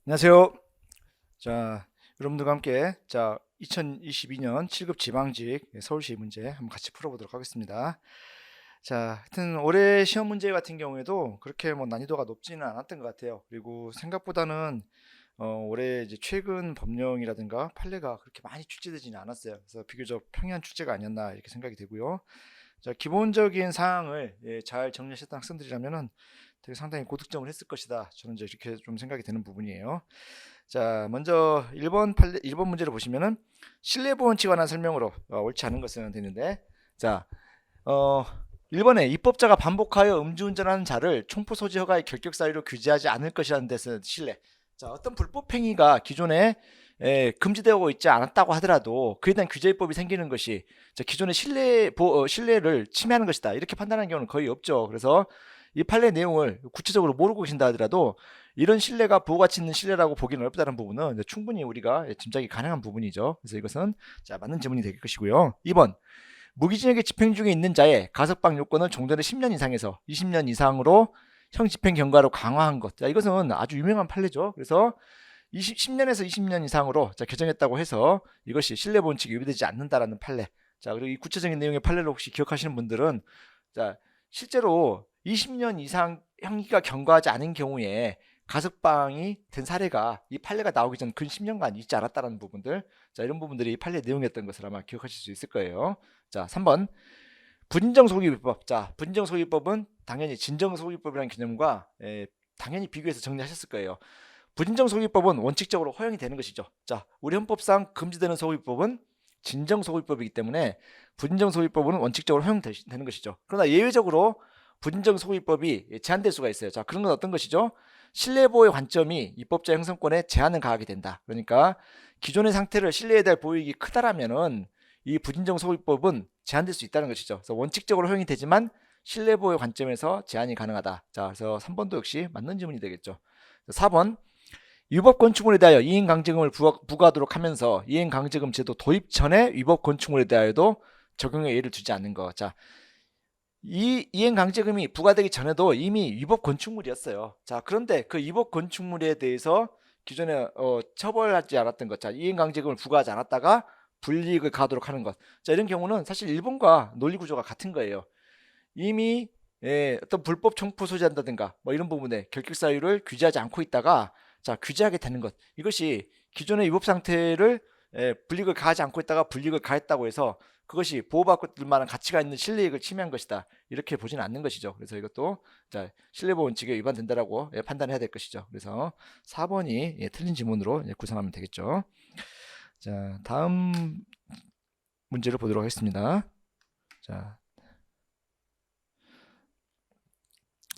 안녕하세요. 자, 여러분들과 함께 2022년 7급 지방직 서울시 문제 한번 같이 풀어보도록 하겠습니다. 자, 하여튼 올해 시험 문제 같은 경우에도 그렇게 뭐 난이도가 높지는 않았던 것 같아요. 그리고 생각보다는 올해 이제 최근 법령이라든가 판례가 그렇게 많이 출제되지는 않았어요. 그래서 비교적 평이한 출제가 아니었나 이렇게 생각이 되고요. 자, 기본적인 사항을 잘 정리하셨던 학생들이라면은 되게 상당히 고득점을 했을 것이다. 저는 이제 이렇게 좀 생각이 되는 부분이에요. 자, 먼저 1번 문제를 보시면은 실내 보원칙에 관한 설명으로 옳지 않은 것은 되는데, 자, 어, 1번에 입법자가 반복하여 음주운전하는 자를 총포 소지 허가의 결격 사유로 규제하지 않을 것이라는 데서 실내. 자, 어떤 불법 행위가 기존에 금지되고 있지 않았다고 하더라도 그에 대한 규제법이 생기는 것이 기존의 신뢰를 침해하는 것이다. 이렇게 판단하는 경우는 거의 없죠. 그래서 이 판례 내용을 구체적으로 모르고 계신다 하더라도 이런 신뢰가 부호가치 있는 신뢰라고 보기는 어렵다는 부분은 충분히 우리가 짐작이 가능한 부분이죠. 그래서 이것은 맞는 질문이 될 것이고요. 2번 무기징역의 집행 중에 있는 자의 가석방 요건을 종전의 10년 이상에서 20년 이상으로 형 집행 경과로 강화한 것. 자, 이것은 아주 유명한 판례죠. 그래서 10년에서 20년 이상으로 개정했다고 해서 이것이 신뢰본칙이 위배되지 않는다라는 판례. 자, 그리고 이 구체적인 내용의 판례를 혹시 기억하시는 분들은 실제로 20년 이상 형기가 경과하지 않은 경우에 가석방이 된 사례가 이 판례가 나오기 전 근 10년간 있지 않았다는 부분들, 이런 부분들이 이 판례 내용이었던 것을 아마 기억하실 수 있을 거예요. 자, 3번 분정소기비법. 자, 분정소기법은 당연히 진정소기법이라는 개념과 당연히 비교해서 정리하셨을 거예요. 분정소기법은 원칙적으로 허용이 되는 것이죠. 자, 우리 헌법상 금지되는 소기법은 진정소기법이기 때문에 분정소기법은 원칙적으로 허용되는 것이죠. 그러나 예외적으로 분정소기법이 제한될 수가 있어요. 자, 그런 건 어떤 것이죠? 신뢰보호의 관점이 입법자 형성권에 제한을 가하게 된다. 그러니까 기존의 상태를 신뢰에 대한 보이익이 크다라면은 이 분정소기법은 제한될 수 있다는 것이죠. 그래서 원칙적으로 허용이 되지만 신뢰보호의 관점에서 제한이 가능하다. 자, 그래서 3번도 역시 맞는 질문이 되겠죠. 4번 위법 건축물에 대하여 이행 강제금을 부과하도록 하면서 이행 강제금 제도 도입 전에 위법 건축물에 대하여도 적용의 예를 두지 않는 거. 자, 이 이행 강제금이 부과되기 전에도 이미 위법 건축물이었어요. 자, 그런데 그 위법 건축물에 대해서 기존에 처벌하지 않았던 것, 자, 이행 강제금을 부과하지 않았다가 불이익을 가하도록 하는 것. 자, 이런 경우는 사실 일본과 논리 구조가 같은 거예요. 이미 어떤 불법 총포 소지한다든가 뭐 이런 부분에 결격 사유를 규제하지 않고 있다가 규제하게 되는 것. 이것이 기존의 위법 상태를 불이익을 가하지 않고 있다가 불이익을 가했다고 해서 그것이 보호받을 만한 가치가 있는 신뢰익을 침해한 것이다. 이렇게 보지는 않는 것이죠. 그래서 이것도 신뢰보호 원칙에 위반된다라고 판단해야 될 것이죠. 그래서 4번이 틀린 지문으로 구성하면 되겠죠. 자, 다음 문제를 보도록 하겠습니다. 자,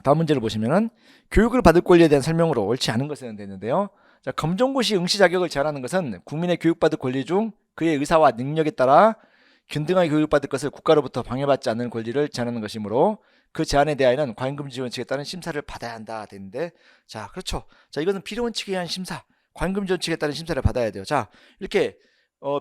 다음 문제를 보시면은 교육을 받을 권리에 대한 설명으로 옳지 않은 것은 되는데요. 자, 검정고시 응시 자격을 제한하는 것은 국민의 교육받을 권리 중 그의 의사와 능력에 따라 균등하게 교육받을 것을 국가로부터 방해받지 않는 권리를 제한하는 것이므로 그 제한에 대하여는 과잉금지 원칙에 따른 심사를 받아야 한다 되는데, 자, 그렇죠. 자, 이것은 비례원칙에 의한 심사, 과잉금지 원칙에 따른 심사를 받아야 돼요. 자, 이렇게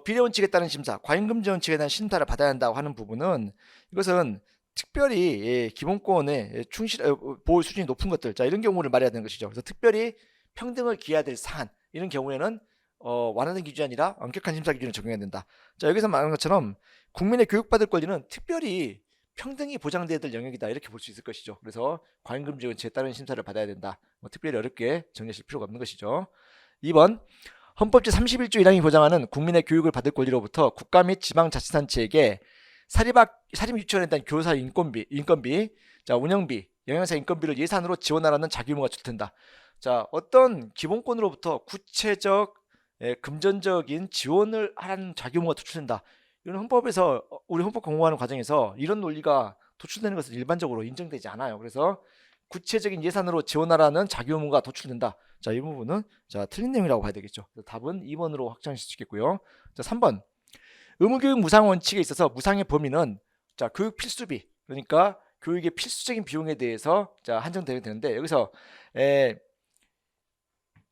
비례원칙에 따른 심사, 과잉금지 원칙에 대한 심사를 받아야 한다고 하는 부분은 이것은 특별히 기본권의 충실 보호 수준이 높은 것들, 자, 이런 경우를 말해야 되는 것이죠. 그래서 특별히 평등을 기해야 될 사안, 이런 경우에는 완화된 기준이 아니라 엄격한 심사 기준을 적용해야 된다. 자, 여기서 말하는 것처럼 국민의 교육받을 권리는 특별히 평등이 보장돼야 될 영역이다, 이렇게 볼 수 있을 것이죠. 그래서 과잉금지 원칙에 따른 심사를 받아야 된다. 특별히 어렵게 정리하실 필요가 없는 것이죠. 2번 헌법 제31조 1항이 보장하는 국민의 교육을 받을 권리로부터 국가 및 지방자치단체에게 사립 유치원에 대한 교사 인건비, 자, 운영비, 영양사 인건비를 예산으로 지원하라는 자기 의무가 출된다. 자, 어떤 기본권으로부터 구체적 금전적인 지원을 하라는 자기 의무가 도출된다. 이런 헌법에서 우리 헌법 공부하는 과정에서 이런 논리가 도출되는 것은 일반적으로 인정되지 않아요. 그래서 구체적인 예산으로 지원하라는 자기 의무가 도출된다. 자, 이 부분은 틀린 내용이라고 봐야 되겠죠. 답은 2번으로 확정하실 수 있겠고요. 자, 3번 의무교육 무상 원칙에 있어서 무상의 범위는 교육 필수비, 그러니까 교육의 필수적인 비용에 대해서 한정되게 되는데, 여기서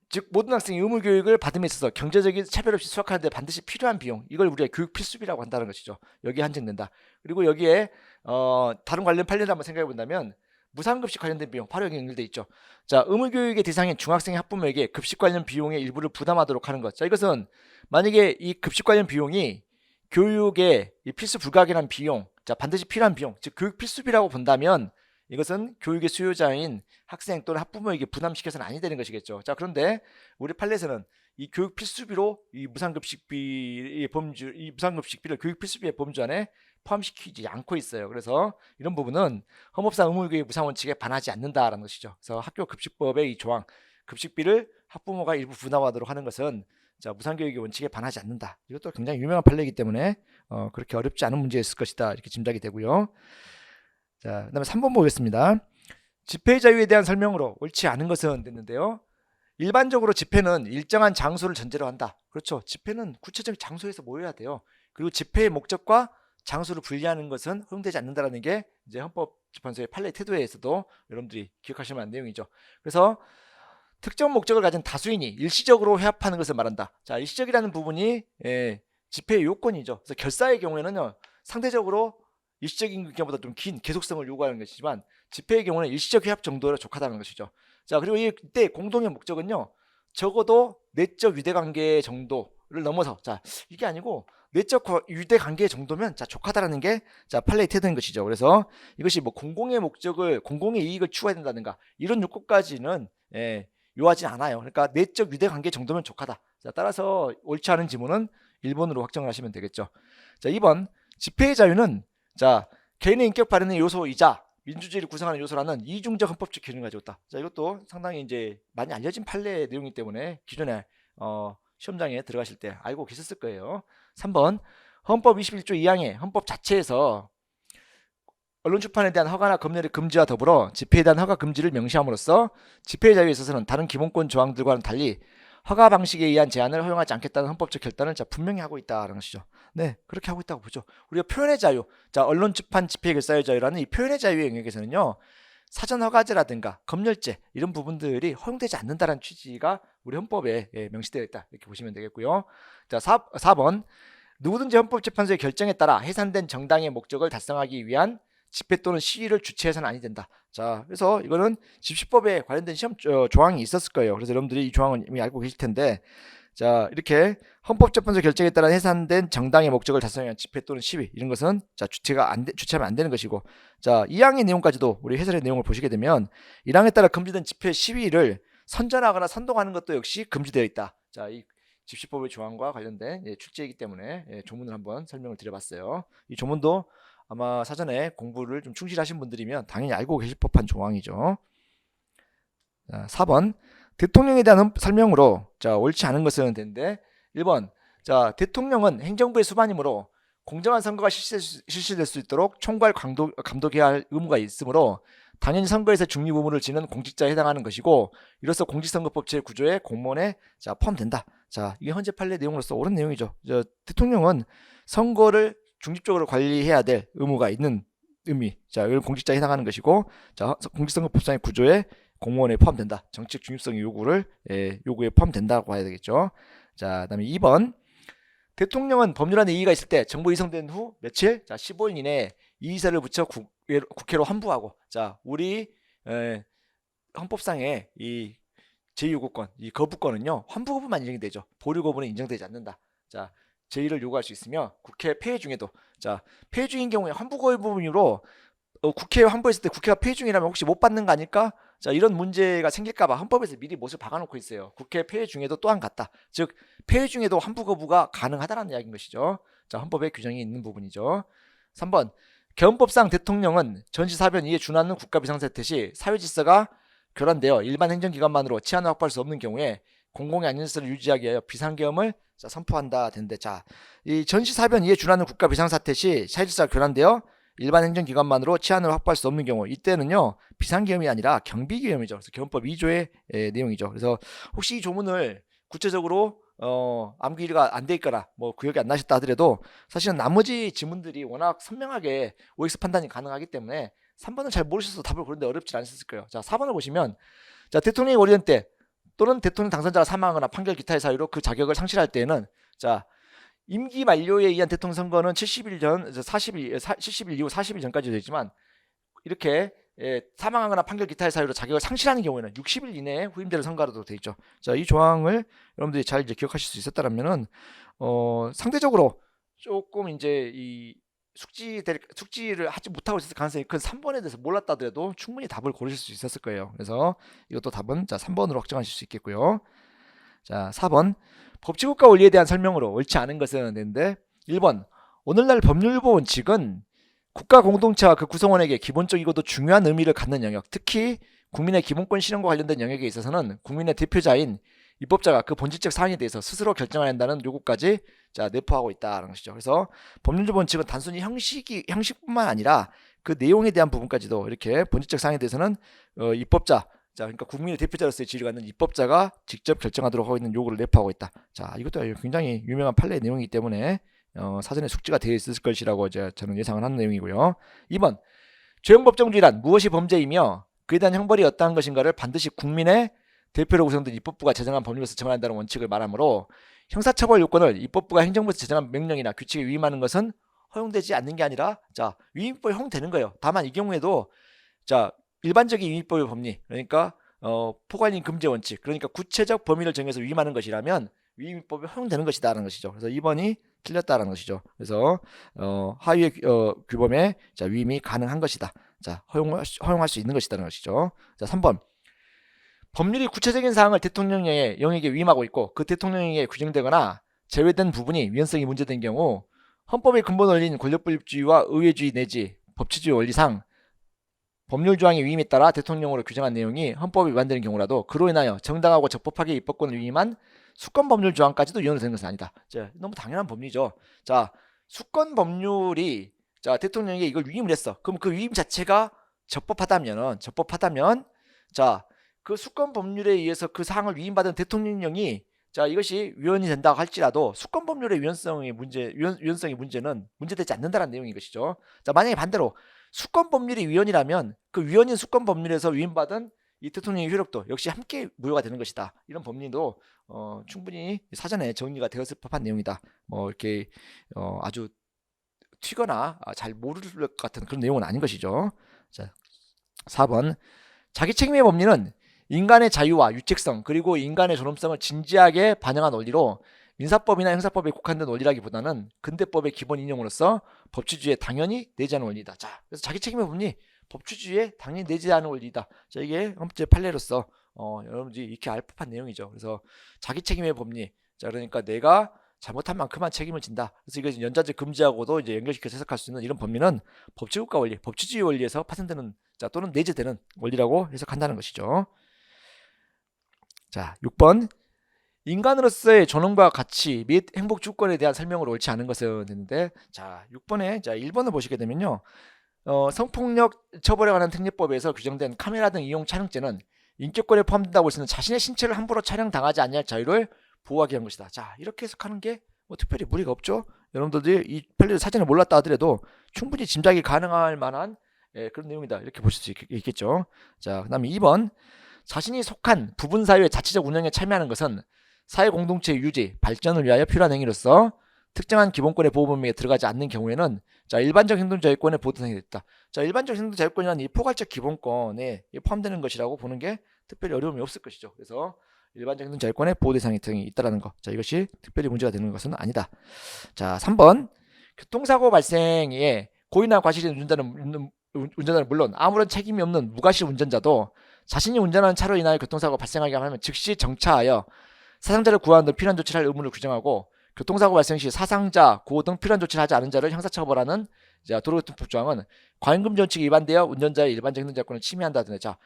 즉 모든 학생이 의무교육을 받음에 있어서 경제적인 차별 없이 수학하는 데 반드시 필요한 비용, 이걸 우리가 교육 필수비라고 한다는 것이죠. 여기에 한정된다. 그리고 여기에 다른 관련 판례를 한번 생각해 본다면 무상급식 관련된 비용 바로 여기 연결돼 있죠. 자, 의무교육의 대상인 중학생의 학부모에게 급식 관련 비용의 일부를 부담하도록 하는 것. 자, 이것은 만약에 이 급식 관련 비용이 교육의 이 필수 불가결한 비용, 자, 반드시 필요한 비용, 즉 교육 필수비라고 본다면 이것은 교육의 수요자인 학생 또는 학부모에게 부담시켜서는 아니 되는 것이겠죠. 자, 그런데 우리 판례에서는 이 교육 필수비로 이 무상급식비의 범주, 이 무상급식비를 교육 필수비의 범주 안에 포함시키지 않고 있어요. 그래서 이런 부분은 헌법상 의무교육 무상 원칙에 반하지 않는다라는 것이죠. 그래서 학교 급식법의 이 조항, 급식비를 학부모가 일부 부담하도록 하는 것은 자, 무상교육의 원칙에 반하지 않는다. 이것도 굉장히 유명한 판례이기 때문에 그렇게 어렵지 않은 문제였을 것이다. 이렇게 짐작이 되고요. 자, 그다음에 3번 보겠습니다. 집회 자유에 대한 설명으로 옳지 않은 것은 됐는데요. 일반적으로 집회는 일정한 장소를 전제로 한다. 그렇죠. 집회는 구체적인 장소에서 모여야 돼요. 그리고 집회의 목적과 장소를 분리하는 것은 허용되지 않는다라는 게 이제 헌법재판소의 판례 태도에서도 여러분들이 기억하실 만한 내용이죠. 그래서 특정 목적을 가진 다수인이 일시적으로 회합하는 것을 말한다. 자, 일시적이라는 부분이 집회의 요건이죠. 그래서 결사의 경우에는요, 상대적으로 일시적인 경우보다 좀 긴 계속성을 요구하는 것이지만 집회의 경우는 일시적 회합 정도로 족하다는 것이죠. 자, 그리고 이때 공동의 목적은요, 적어도 내적 유대관계 정도를 넘어서, 자, 이게 아니고 내적 유대관계 정도면 자 족하다라는 게 자 판례의 태도인 것이죠. 그래서 이것이 뭐 공공의 목적을, 공공의 이익을 추구해야 된다든가 이런 요건까지는 요하지 않아요. 그러니까 내적 유대관계 정도면 족하다. 자, 따라서 옳지 않은 지문은 1번으로 확정을 하시면 되겠죠. 자, 2번 집회의 자유는 자 개인의 인격 발현의 요소이자 민주주의를 구성하는 요소라는 이중적 헌법적 기준을 가지고 있다. 자, 이것도 상당히 이제 많이 알려진 판례 내용이기 때문에 기존에 시험장에 들어가실 때 알고 계셨을 거예요. 3번 헌법 21조 2항의 헌법 자체에서 언론 출판에 대한 허가나 검열의 금지와 더불어 집회에 대한 허가 금지를 명시함으로써 집회의 자유에 있어서는 다른 기본권 조항들과는 달리 허가 방식에 의한 제한을 허용하지 않겠다는 헌법적 결단을 자 분명히 하고 있다는 것이죠. 네, 그렇게 하고 있다고 보죠. 우리가 표현의 자유, 자 언론 출판 집회 결사의 자유라는 이 표현의 자유의 영역에서는요, 사전 허가제라든가 검열제 이런 부분들이 허용되지 않는다는 취지가 우리 헌법에 명시되어 있다, 이렇게 보시면 되겠고요. 자, 4번 누구든지 헌법재판소의 결정에 따라 해산된 정당의 목적을 달성하기 위한 집회 또는 시위를 주최해서는 아니 된다. 자, 그래서 이거는 집시법에 관련된 시험 조항이 있었을 거예요. 그래서 여러분들이 이 조항은 이미 알고 계실 텐데, 자 이렇게 헌법재판소 결정에 따라 해산된 정당의 목적을 달성하기 위한 집회 또는 시위 이런 것은 자 주체하면 안 되는 것이고, 자 2항의 내용까지도 우리 해설의 내용을 보시게 되면 1항에 따라 금지된 집회 시위를 선전하거나 선동하는 것도 역시 금지되어 있다. 자, 이 집시법의 조항과 관련된 출제이기 때문에 조문을 한번 설명을 드려봤어요. 이 조문도 아마 사전에 공부를 좀 충실하신 분들이면 당연히 알고 계실 법한 조항이죠. 자, 4번 대통령에 대한 설명으로 자 옳지 않은 것은 되는데, 1번 자 대통령은 행정부의 수반이므로 공정한 선거가 실시될 수 있도록 총괄 감독해야 할 의무가 있으므로 당연히 선거에서 중립 의무를 지는 공직자에 해당하는 것이고, 이로써 공직선거법 제9조의 공무원에 자 포함된다. 자, 이게 현재 판례 내용으로서 옳은 내용이죠. 대통령은 선거를 중립적으로 관리해야 될 의무가 있는 의미, 자 이걸 공직자에 해당하는 것이고, 자 공직선거법상의 구조에 공무원에 포함된다. 정책 중립성의 요구에 포함된다고 봐야 되겠죠. 자, 그다음에 2번 대통령은 법률안에 이의가 있을 때 정부 이송된 후 며칠, 자 15일 이내에 이의서를 붙여 국회로 환부하고, 자 우리 헌법상의 이 제2요구권, 이 거부권은요 환부 거부만 인정이 되죠. 보류 거부는 인정되지 않는다. 자 제의를 요구할 수 있으며 국회 폐회 중에도, 자 폐회 중인 경우에 환부 거부로 국회에 환부했을 때 국회가 폐회 중이라면 혹시 못 받는 거 아닐까? 자 이런 문제가 생길까봐 헌법에서 미리 못을 박아놓고 있어요. 국회 폐회 중에도 또한 같다. 즉 폐회 중에도 환부 거부가 가능하다는 이야기인 것이죠. 자 헌법에 규정이 있는 부분이죠. 3번 개헌법상 대통령은 전시사변 이에 준하는 국가 비상사태 시 사회질서가 결함되어 일반 행정기관만으로 치안을 확보할 수 없는 경우에 공공의 안전질서를 유지하기 위하여 비상계엄을 선포한다 되는데, 자 이 전시사변 이에 준하는 국가 비상사태 시 사회질서가 결함되어 일반 행정기관만으로 치안을 확보할 수 없는 경우, 이때는요 비상계엄이 아니라 경비계엄이죠. 그래서 개헌법 2조의 내용이죠. 그래서 혹시 이 조문을 구체적으로 암기가 안 돼 있거나 뭐 기억이 안 나셨다 하더라도 사실은 나머지 지문들이 워낙 선명하게 OX 판단이 가능하기 때문에 3번은 잘 모르셔서 답을 고르는데 어렵지 않으셨을 거예요. 자 4번을 보시면, 자 대통령이 오래된 때 또는 대통령 당선자가 사망하거나 판결 기타의 사유로 그 자격을 상실할 때에는, 자 임기 만료에 의한 대통령 선거는 70일 이후 40일 전까지 되지만 이렇게 사망하거나 판결 기타의 사유로 자격을 상실하는 경우에는 60일 이내에 후임자를 선고하도록 되어 있죠. 자, 이 조항을 여러분들이 잘 이제 기억하실 수 있었다면은 상대적으로 조금 이제 이 숙지를 하지 못하고 있었을 가능성이 큰 3번에 대해서 몰랐다 하더라도 충분히 답을 고르실 수 있었을 거예요. 그래서 이것도 답은 자 3번으로 확정하실 수 있겠고요. 자 4번 법치국가 원리에 대한 설명으로 옳지 않은 것은 되는데 1번 오늘날 법률보 원칙은 국가 공동체와 그 구성원에게 기본적이고도 중요한 의미를 갖는 영역, 특히 국민의 기본권 실현과 관련된 영역에 있어서는 국민의 대표자인 입법자가 그 본질적 사항에 대해서 스스로 결정해야 한다는 요구까지 자 내포하고 있다는 것이죠. 그래서 법률적 원칙은 단순히 형식뿐만 아니라 그 내용에 대한 부분까지도 이렇게 본질적 사항에 대해서는 입법자, 자 그러니까 국민의 대표자로서의 지위를 갖는 입법자가 직접 결정하도록 하고 있는 요구를 내포하고 있다. 자 이것도 굉장히 유명한 판례의 내용이기 때문에 사전에 숙지가 되어 있을 것이라고 저는 예상을 하는 내용이고요. 2번 죄형법정주의란 무엇이 범죄이며 그에 대한 형벌이 어떠한 것인가를 반드시 국민의 대표로 구성된 입법부가 제정한 법률에서 정한다는 원칙을 말하므로 형사처벌 요건을 입법부가 행정부에서 제정한 명령이나 규칙에 위임하는 것은 허용되지 않는 게 아니라 자 위임법이 허용되는 거예요. 다만 이 경우에도 자 일반적인 위임법의 법리 그러니까 포괄인 금지 원칙 그러니까 구체적 범위를 정해서 위임하는 것이라면 위임법이 허용되는 것이다라는 것이죠. 그래서 2번이 틀렸다라는 것이죠. 그래서 하위의 규범에 자 위임이 가능한 것이다. 자 허용할 수 있는 것이다라는 것이죠. 자 3번 법률이 구체적인 사항을 대통령의 영역에 위임하고 있고 그 대통령에게 규정되거나 제외된 부분이 위헌성이 문제된 경우 헌법의 근본 원리인 권력분립주의와 의회주의 내지 법치주의 원리상 법률 조항의 위임에 따라 대통령으로 규정한 내용이 헌법에 위반되는 경우라도 그로 인하여 정당하고 적법하게 입법권을 위임한 수권 법률 조항까지도 위헌이 되는 것은 아니다. 자, 너무 당연한 법리죠. 자, 수권 법률이 자 대통령에게 이걸 위임을 했어. 그럼 그 위임 자체가 적법하다면 자 그 수권 법률에 의해서 그 사항을 위임받은 대통령령이 자 이것이 위헌이 된다고 할지라도 수권 법률의 위헌성의 문제는 문제되지 않는다는 내용인 것이죠. 자 만약에 반대로 수권 법률이 위헌이라면 그 위헌인 수권 법률에서 위임받은 이 대통령의 효력도 역시 함께 무효가 되는 것이다. 이런 법리도 충분히 사전에 정리가 되었을 법한 내용이다. 뭐 이렇게 아주 튀거나 잘 모를 것 같은 그런 내용은 아닌 것이죠. 자 4번 자기 책임의 법리는 인간의 자유와 유책성 그리고 인간의 존엄성을 진지하게 반영한 원리로 민사법이나 형사법에 국한된 원리라기보다는 근대법의 기본 인용으로서 법치주의에 당연히 내재하는 원리다. 자, 그래서 자기 책임의 법리 법치주의에 당연히 내재하는 원리다. 자, 이게 헌법 판례로서 여러분들이 이렇게 알 법한 내용이죠. 그래서 자기 책임의 법리. 자, 그러니까 내가 잘못한 만큼만 책임을 진다. 그래서 이거 연좌제 금지하고도 이제 연결시켜서 해석할 수 있는 이런 법리는 법치국가 원리, 법치주의 원리에서 파생되는 자 또는 내재되는 원리라고 해석한다는 것이죠. 자, 6번 인간으로서의 존엄과 가치 및 행복 주권에 대한 설명으로 옳지 않은 것은 되는데 자 6번에 자 1번을 보시게 되면요 성폭력 처벌에 관한 특례법에서 규정된 카메라 등 이용 촬영죄는 인격권에 포함된다고 볼 수 있는 자신의 신체를 함부로 촬영당하지 않을 자유를 보호하기 위한 것이다. 자 이렇게 해석하는 게 뭐 특별히 무리가 없죠. 여러분들이 이 판례를 사전에 몰랐다 하더라도 충분히 짐작이 가능할 만한 그런 내용이다. 이렇게 보실 수 있겠죠. 자 그다음에 2번 자신이 속한 부분 사회의 자치적 운영에 참여하는 것은 사회 공동체의 유지, 발전을 위하여 필요한 행위로서 특정한 기본권의 보호 범위에 들어가지 않는 경우에는 자 일반적 행동 자유권의 보호 대상이 됐다. 자 일반적 행동 자유권이라는 이 포괄적 기본권에 포함되는 것이라고 보는 게 특별히 어려움이 없을 것이죠. 그래서 일반적 행동 자유권의 보호 대상이 있다라는 거. 자 이것이 특별히 문제가 되는 것은 아니다. 자 3번 교통사고 발생에 고의나 과실인 운전자는 물론 아무런 책임이 없는 무과실 운전자도 자신이 운전하는 차로 인하여 교통사고가 발생하게 하면 즉시 정차하여 사상자를 구하는 등 필요한 조치를 할 의무를 규정하고 교통사고 발생 시 사상자, 구호 등 필요한 조치를 하지 않은 자를 형사처벌하는 도로교통법 조항은 과잉금지 원칙에 위반되어 운전자의 일반적 행동자유권을 침해한다든지 자,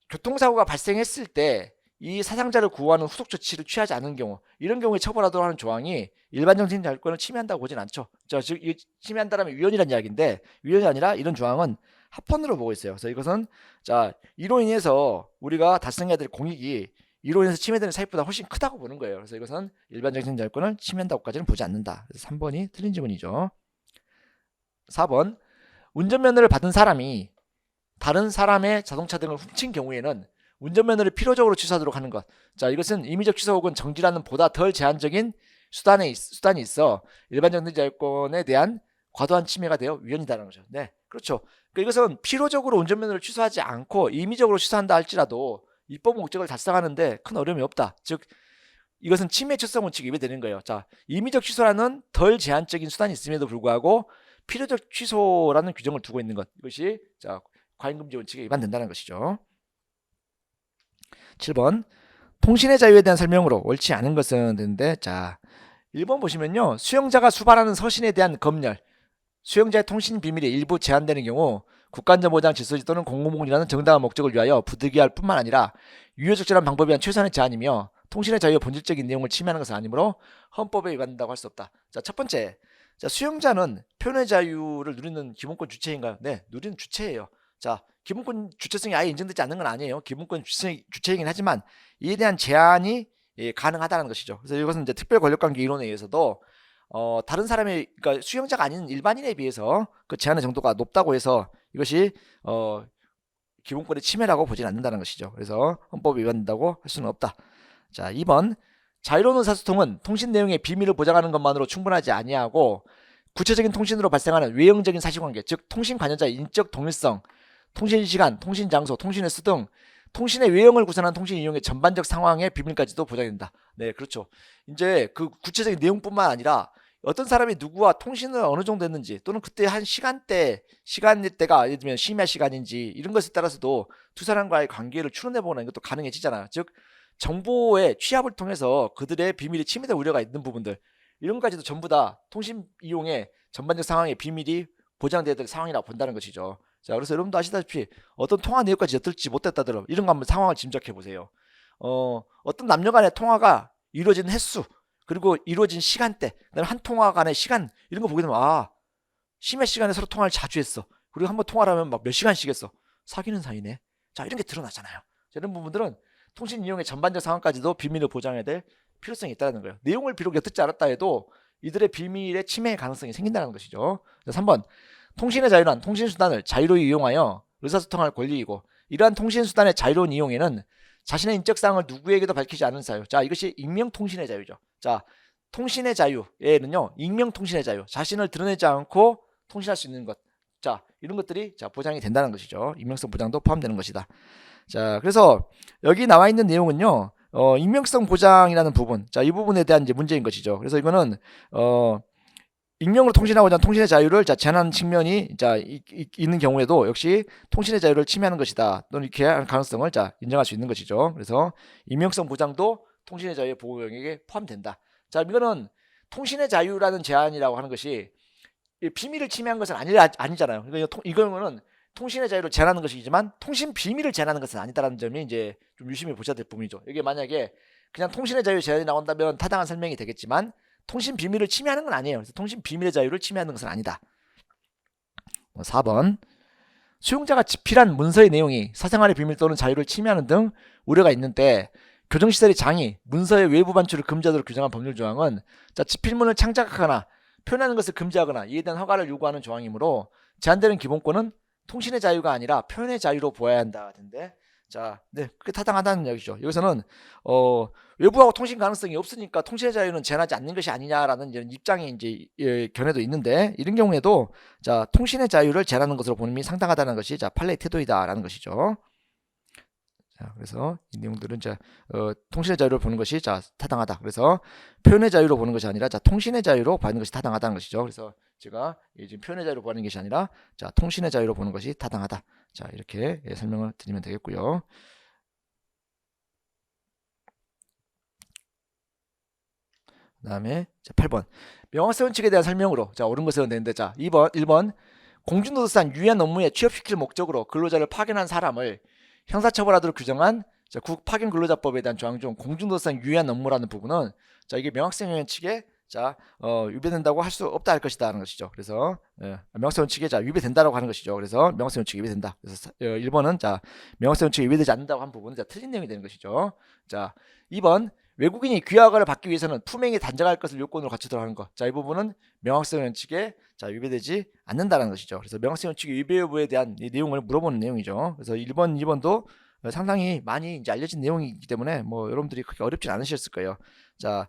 교통사고가 발생했을 때 이 사상자를 구호하는 후속 조치를 취하지 않은 경우 이런 경우에 처벌하도록 하는 조항이 일반적 행동자유권을 침해한다고 보진 않죠. 자, 즉 침해한다라면 위헌이라는 이야기인데 위헌이 아니라 이런 조항은 합헌으로 보고 있어요. 그래서 이것은 자 이로 인해서 우리가 달성해야 될 공익이 이로 인해서 침해되는 사익보다 훨씬 크다고 보는 거예요. 그래서 이것은 일반적 행정자유권을 침해한다고까지는 보지 않는다. 그래서 3번이 틀린 지문이죠. 4번 운전면허를 받은 사람이 다른 사람의 자동차 등을 훔친 경우에는 운전면허를 필요적으로 취소하도록 하는 것. 자 이것은 임의적 취소 혹은 정지라는 보다 덜 제한적인 수단이 있어 일반적 행정자유권에 대한 과도한 침해가 되어 위헌이다라는 거죠. 네, 그렇죠. 그러니까 이것은 필요적으로 운전면허를 취소하지 않고 임의적으로 취소한다 할지라도 입법 목적을 달성하는데 큰 어려움이 없다. 즉 이것은 침해 처성 원칙에 위배되는 거예요. 자, 임의적 취소라는 덜 제한적인 수단이 있음에도 불구하고 필요적 취소라는 규정을 두고 있는 것. 이것이 자, 과잉금지 원칙에 위반된다는 것이죠. 7번. 통신의 자유에 대한 설명으로 옳지 않은 것은 되는데 자, 1번 보시면요. 수용자가 수반하는 서신에 대한 검열, 수용자의 통신 비밀이 일부 제한되는 경우 국가안전보장 질서지 또는 공공복리라는 정당한 목적을 위하여 부득이할 뿐만 아니라 유효적절한 방법에 의한 최소한의 제한이며 통신의 자유의 본질적인 내용을 침해하는 것은 아니므로 헌법에 위반된다고 할 수 없다. 자, 첫 번째. 자, 수용자는 표현의 자유를 누리는 기본권 주체인가요? 네, 누리는 주체예요. 자, 기본권 주체성이 아예 인정되지 않는 건 아니에요. 기본권 주체이긴 하지만 이에 대한 제한이 가능하다는 것이죠. 그래서 이것은 이제 특별 권력관계 이론에 의해서도 다른 사람의 그러니까 수용자가 아닌 일반인에 비해서 그 제한의 정도가 높다고 해서 이것이 기본권의 침해라고 보진 않는다는 것이죠. 그래서 헌법에 위반된다고 할 수는 없다. 자, 2번. 자유로운 의사소통은 통신 내용의 비밀을 보장하는 것만으로 충분하지 아니하고 구체적인 통신으로 발생하는 외형적인 사실관계, 즉 통신 관여자의 인적 동일성, 통신 시간, 통신 장소, 통신 횟수 등 통신의 외형을 구성하는 통신 이용의 전반적 상황의 비밀까지도 보장된다. 네, 그렇죠. 이제 그 구체적인 내용뿐만 아니라 어떤 사람이 누구와 통신을 어느 정도 했는지 또는 그때 한 시간대가 예를 들면 심야 시간인지 이런 것에 따라서도 두 사람과의 관계를 추론해보는 것도 가능해지잖아요. 즉 정보의 취합을 통해서 그들의 비밀이 침해될 우려가 있는 부분들 이런 것까지도 전부 다 통신 이용의 전반적 상황의 비밀이 보장되어야 될 상황이라고 본다는 것이죠. 자, 그래서 여러분도 아시다시피 어떤 통화 내역까지 엿들지 못했다더라도 이런 거 한번 상황을 짐작해 보세요. 어떤 남녀 간의 통화가 이루어진 횟수 그리고 이루어진 시간대 그다음에 한 통화 간의 시간 이런 거 보게 되면 아 심야 시간에 서로 통화를 자주 했어. 그리고 한번 통화를 하면 막 몇 시간씩 했어. 사귀는 사이네. 자, 이런 게 드러나잖아요. 자, 이런 부분들은 통신 이용의 전반적 상황까지도 비밀을 보장해야 될 필요성이 있다는 거예요. 내용을 비록 엿듣지 않았다 해도 이들의 비밀의 침해 가능성이 생긴다는 것이죠. 3번. 통신의 자유란 통신수단을 자유로이 이용하여 의사소통할 권리이고 이러한 통신수단의 자유로운 이용에는 자신의 인적사항을 누구에게도 밝히지 않은 사유. 자, 이것이 익명통신의 자유죠. 자, 통신의 자유에는요. 익명통신의 자유. 자신을 드러내지 않고 통신할 수 있는 것. 자, 이런 것들이 자, 보장이 된다는 것이죠. 익명성 보장도 포함되는 것이다. 자, 그래서 여기 나와 있는 내용은요. 익명성 보장이라는 부분. 자, 이 부분에 대한 이제 문제인 것이죠. 그래서 이거는 익명으로 통신하고자 하는 통신의 자유를 제한하는 측면이 있는 경우에도 역시 통신의 자유를 침해하는 것이다. 또는 이렇게 하는 가능성을 인정할 수 있는 것이죠. 그래서 익명성 보장도 통신의 자유의 보호 영역에 포함된다. 자, 이거는 통신의 자유라는 제한이라고 하는 것이 비밀을 침해한 것은 아니잖아요. 그러니까 이거는 통신의 자유를 제한하는 것이지만 통신 비밀을 제한하는 것은 아니다라는 점이 이제 좀 유심히 보셔야 될 부분이죠. 이게 만약에 그냥 통신의 자유 제한이 나온다면 타당한 설명이 되겠지만 통신 비밀을 침해하는 건 아니에요. 그래서 통신 비밀의 자유를 침해하는 것은 아니다. 4번. 수용자가 집필한 문서의 내용이 사생활의 비밀 또는 자유를 침해하는 등 우려가 있는데 교정시설의 장이 문서의 외부 반출을 금지하도록 규정한 법률 조항은 집필문을 창작하거나 표현하는 것을 금지하거나 이에 대한 허가를 요구하는 조항이므로 제한되는 기본권은 통신의 자유가 아니라 표현의 자유로 보아야 한다. 근데 자, 네, 그게 타당하다는 이야기죠. 여기서는 외부하고 통신 가능성이 없으니까 통신의 자유는 제한하지 않는 것이 아니냐라는 이런 입장이 이제 견해도 있는데 이런 경우에도 자, 통신의 자유를 제한하는 것으로 보는 이 상당하다는 것이 판례의 태도이다라는 것이죠. 자, 그래서 이 내용들은 통신의 자유를 보는 것이 타당하다. 그래서 표현의 자유로 보는 것이 아니라 통신의 자유로 보는 것이 타당하다는 것이죠. 그래서 제가 지금 표현의 자유로 보는 것이 아니라 통신의 자유로 보는 것이 타당하다. 자, 이렇게 설명을 드리면 되겠고요. 그 다음에 8번 명확성 원칙에 대한 설명으로 옳은 것은 되는데 1번 공중도덕상 유해한 업무에 취업시킬 목적으로 근로자를 파견한 사람을 형사처벌하도록 규정한 국파견 근로자법에 대한 조항 중 공중도덕상 유해한 업무라는 부분은 이게 명확성 원칙에 위배된다고 할 수 없다 할 것이다 하는 것이죠. 그래서 명확성 원칙에 위배된다라고 하는 것이죠. 그래서 명확성 원칙이 위배된다. 그래서 1번은 명확성 원칙이 위배되지 않는다고 한 부분은 틀린 내용이 되는 것이죠. 자, 2번 외국인이 귀화허가를 받기 위해서는 품행이 단정할 것을 요건으로 갖추도록 하는 것. 자, 이 부분은 명확성 원칙에 위배되지 않는다는 것이죠. 그래서 명확성 원칙의 위배 여부에 대한 이 내용을 물어보는 내용이죠. 그래서 1번, 2번도 상당히 많이 이제 알려진 내용이기 때문에 뭐 여러분들이 그렇게 어렵진 않으셨을 거예요. 자,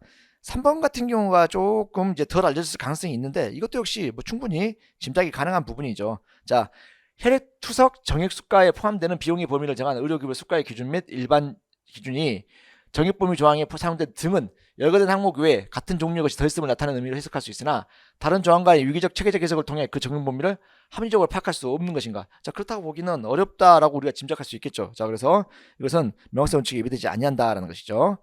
3번 같은 경우가 조금 이제 덜 알려졌을 가능성이 있는데 이것도 역시 뭐 충분히 짐작이 가능한 부분이죠. 자, 혈액 투석 정액 수가에 포함되는 비용의 범위를 정하는 의료기부 수가의 기준 및 일반 기준이 정액 범위 조항에 사용된 등은 열거된 항목 외에 같은 종류의 것이 더 있음을 나타내는 의미로 해석할 수 있으나 다른 조항과의 유기적 체계적 해석을 통해 그 적용 범위를 합리적으로 파악할 수 없는 것인가. 자, 그렇다고 보기는 어렵다라고 우리가 짐작할 수 있겠죠. 자, 그래서 이것은 명확성 원칙에 위배되지 아니한다라는 것이죠.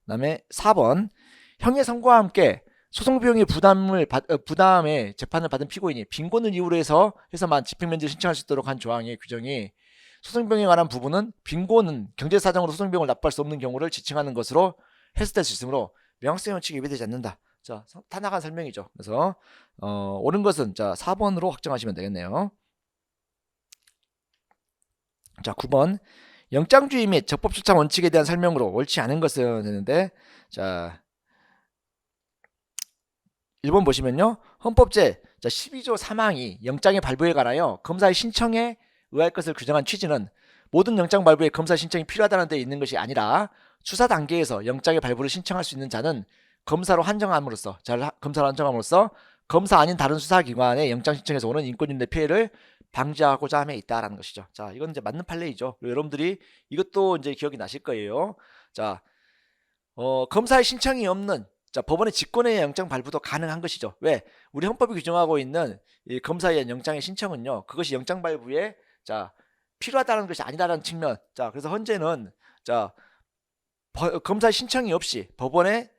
그다음에 4번 형의 선고와 함께 소송 비용의 부담에 재판을 받은 피고인이 빈곤을 이유로 해서만 집행면제를 신청할 수 있도록 한 조항의 규정이 소송 비용에 관한 부분은 빈곤은 경제사정으로 소송 비용을 납부할 수 없는 경우를 지칭하는 것으로 해석될 수 있으므로 명확성 원칙에 위배되지 않는다. 자, 타당한 설명이죠. 그래서 옳은 것은 자 4번으로 확정하시면 되겠네요. 자, 9번 영장주의 및 적법조차 원칙에 대한 설명으로 옳지 않은 것은 되는데, 자 1번 보시면요. 헌법제 12조 3항이 영장의 발부에 관하여 검사의 신청에 의할 것을 규정한 취지는 모든 영장 발부에 검사 신청이 필요하다는 데 있는 것이 아니라 수사 단계에서 영장의 발부를 신청할 수 있는 자는 검사로 한정함으로써 검사 아닌 다른 수사기관의 영장 신청에서 오는 인권인의 피해를 방지하고자 함에 있다라는 것이죠. 자, 이건 이제 맞는 판례이죠. 여러분들이 이것도 이제 기억이 나실 거예요. 자, 검사의 신청이 없는 자, 법원의 직권의 영장 발부도 가능한 것이죠. 왜? 우리 헌법이 규정하고 있는 이 검사에 의한 영장의 신청은요, 그것이 영장 발부에 자 필요하다는 것이 아니라는 측면. 자, 그래서 현재는 자 검사의 신청이 없이 법원의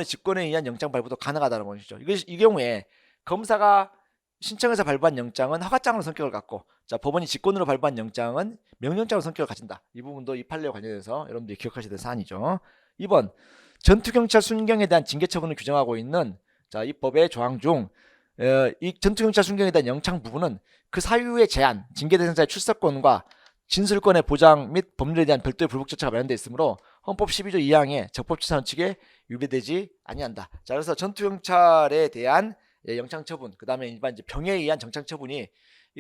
직권에 의한 영장 발부도 가능하다는 것이죠. 이 경우에 검사가 신청해서 발부한 영장은 허가장으로 성격을 갖고, 자 법원이 직권으로 발부한 영장은 명령장으로 성격을 가진다. 이 부분도 이 판례와 관련해서 여러분들이 기억하셔야 될 사안이죠. 2번 전투경찰 순경에 대한 징계 처분을 규정하고 있는 자 이 법의 조항 중 이 전투경찰 순경에 대한 영장 부분은 그 사유의 제한, 징계 대상자의 출석권과 진술권의 보장 및 법률에 대한 별도의 불복 절차가 마련되어 있으므로 헌법 12조 2항의 적법추산 원칙에 위배되지 아니한다. 자, 그래서 전투경찰에 대한 영장 처분, 그 다음에 일반 이제 병에 의한 정장 처분이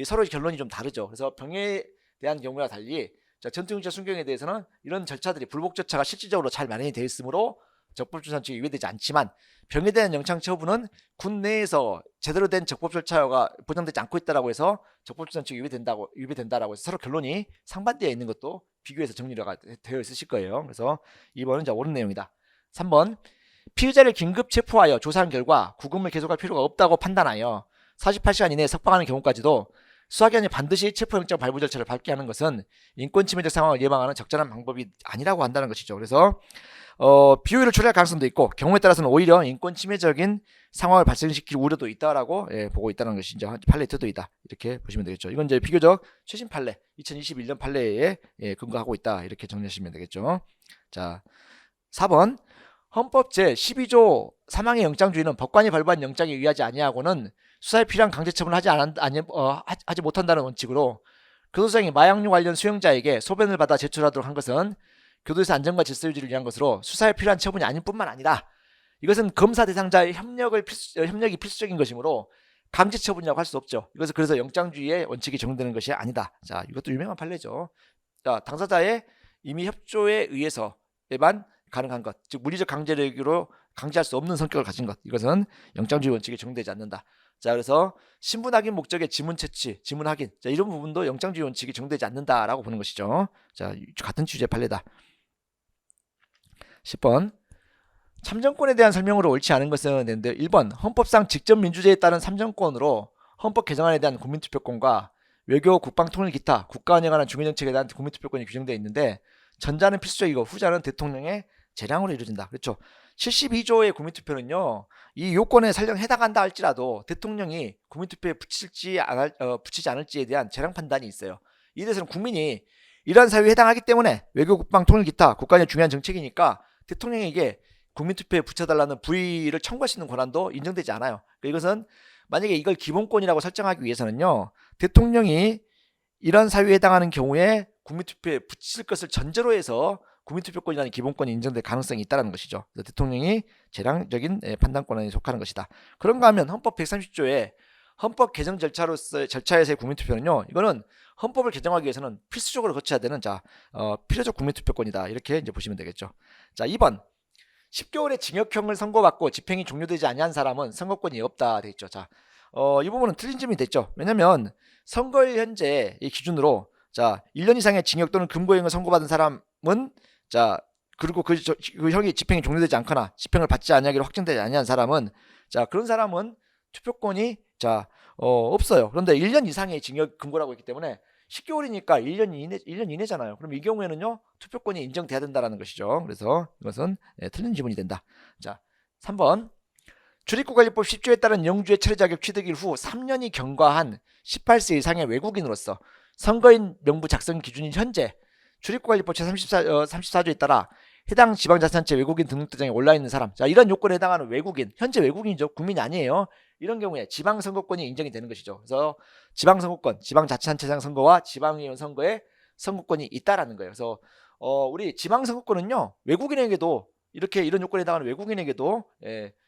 서로 결론이 좀 다르죠. 그래서 병에 대한 경우와 달리 자, 전투경찰 순경에 대해서는 이런 절차들이 불복 절차가 실질적으로 잘 마련이 되어 있으므로 적법추산 원칙에 위배되지 않지만, 병에 대한 영장 처분은 군 내에서 제대로 된 적법 절차가 보장되지 않고 있다라고 해서 적법추산 원칙에 위배된다라고 해서 서로 결론이 상반되어 있는 것도 비교해서 정리가 되어 있으실 거예요. 그래서 2번은 이제 옳은 내용이다. 3번 피의자를 긴급 체포하여 조사한 결과 구금을 계속할 필요가 없다고 판단하여 48시간 이내에 석방하는 경우까지도 수사기관이 반드시 체포영장 발부 절차를 밟게 하는 것은 인권침해적 상황을 예방하는 적절한 방법이 아니라고 한다는 것이죠. 그래서 비효율을 초래할 가능성도 있고 경우에 따라서는 오히려 인권침해적인 상황을 발생시킬 우려도 있다라고 보고 있다는 것이 이제 판례 태도이다. 이렇게 보시면 되겠죠. 이건 이제 비교적 최신 판례, 2021년 판례에 근거하고 있다. 이렇게 정리하시면 되겠죠. 자, 4번 헌법 제12조 3항의 영장주의는 법관이 발부한 영장에 의하지 아니하고는 수사에 필요한 강제처분을 하지 못한다는 원칙으로 교도장이 마약류 관련 수용자에게 소변을 받아 제출하도록 한 것은 교도에서 안전과 질서 유지를 위한 것으로 수사에 필요한 처분이 아닐 뿐만 아니라 이것은 검사 대상자의 협력이 필수적인 것이므로 강제 처분이라고 할 수 없죠. 이것은 그래서 영장주의의 원칙이 적용되는 것이 아니다. 자, 이것도 유명한 판례죠. 자, 당사자의 이미 협조에 의해서에만 가능한 것, 즉 물리적 강제력으로 강제할 수 없는 성격을 가진 것, 이것은 영장주의 원칙에 적용되지 않는다. 자, 그래서 신분 확인 목적의 지문 채취, 지문 확인, 자, 이런 부분도 영장주의 원칙이 적용되지 않는다라고 보는 것이죠. 자, 같은 취지의 판례다. 10번 참정권에 대한 설명으로 옳지 않은 것은 되는데, 1번 헌법상 직접민주제에 따른 참정권으로 헌법 개정안에 대한 국민투표권과 외교, 국방, 통일, 기타 국가안에 관한 중요정책에 대한 국민투표권이 규정되어 있는데, 전자는 필수적이고 후자는 대통령의 재량으로 이루어진다. 그렇죠. 72조의 국민투표는요, 이 요건에 설령 해당한다 할지라도 대통령이 국민투표에 붙이지 않을지에 대한 재량 판단이 있어요. 이에 대해서는 국민이 이러한 사유에 해당하기 때문에 외교, 국방, 통일, 기타 국가의 중요한 정책이니까 대통령에게 국민투표에 붙여달라는 부의를 청구할 수 있는 권한도 인정되지 않아요. 그러니까 이것은 만약에 이걸 기본권이라고 설정하기 위해서는요, 대통령이 이런 사유에 해당하는 경우에 국민투표에 붙일 것을 전제로 해서 국민투표권이라는 기본권이 인정될 가능성이 있다는 것이죠. 그래서 대통령이 재량적인 판단권에 속하는 것이다. 그런가 하면 헌법 130조에 헌법 개정 절차에서의 국민투표는요, 이거는 헌법을 개정하기 위해서는 필수적으로 거쳐야 되는 필요적 국민투표권이다. 이렇게 이제 보시면 되겠죠. 자, 2번 10개월의 징역형을 선고받고 집행이 종료되지 아니한 사람은 선거권이 없다 돼 있죠. 자, 이 부분은 틀린 질문이 됐죠. 왜냐면 선거일 현재 이 기준으로 자 1년 이상의 징역 또는 금고형을 선고받은 사람은 자 그리고 그 형이 집행이 종료되지 않거나 집행을 받지 아니하기로 확정되지 아니한 사람은 자 그런 사람은 투표권이 자 없어요. 그런데 1년 이상의 징역 금고라고 했기 때문에 10개월이니까 1년 이내잖아요. 그럼 이 경우에는요 투표권이 인정돼야 된다라는 것이죠. 그래서 이것은 틀린 지문이 된다. 자 3번 출입국관리법 10조에 따른 영주의 처리 자격 취득일 후 3년이 경과한 18세 이상의 외국인으로서 선거인 명부 작성 기준인 현재 출입국관리법 제34조에 따라 해당 지방자치단체 외국인 등록도장에 올라있는 사람, 자 이런 요건에 해당하는 외국인, 현재 외국인이죠. 국민이 아니에요. 이런 경우에 지방선거권이 인정이 되는 것이죠. 그래서 지방선거권, 지방자치단체장 선거와 지방의원 선거에 선거권이 있다라는 거예요. 그래서 우리 지방선거권은요 외국인에게도 이렇게 이런 요건에 해당하는 외국인에게도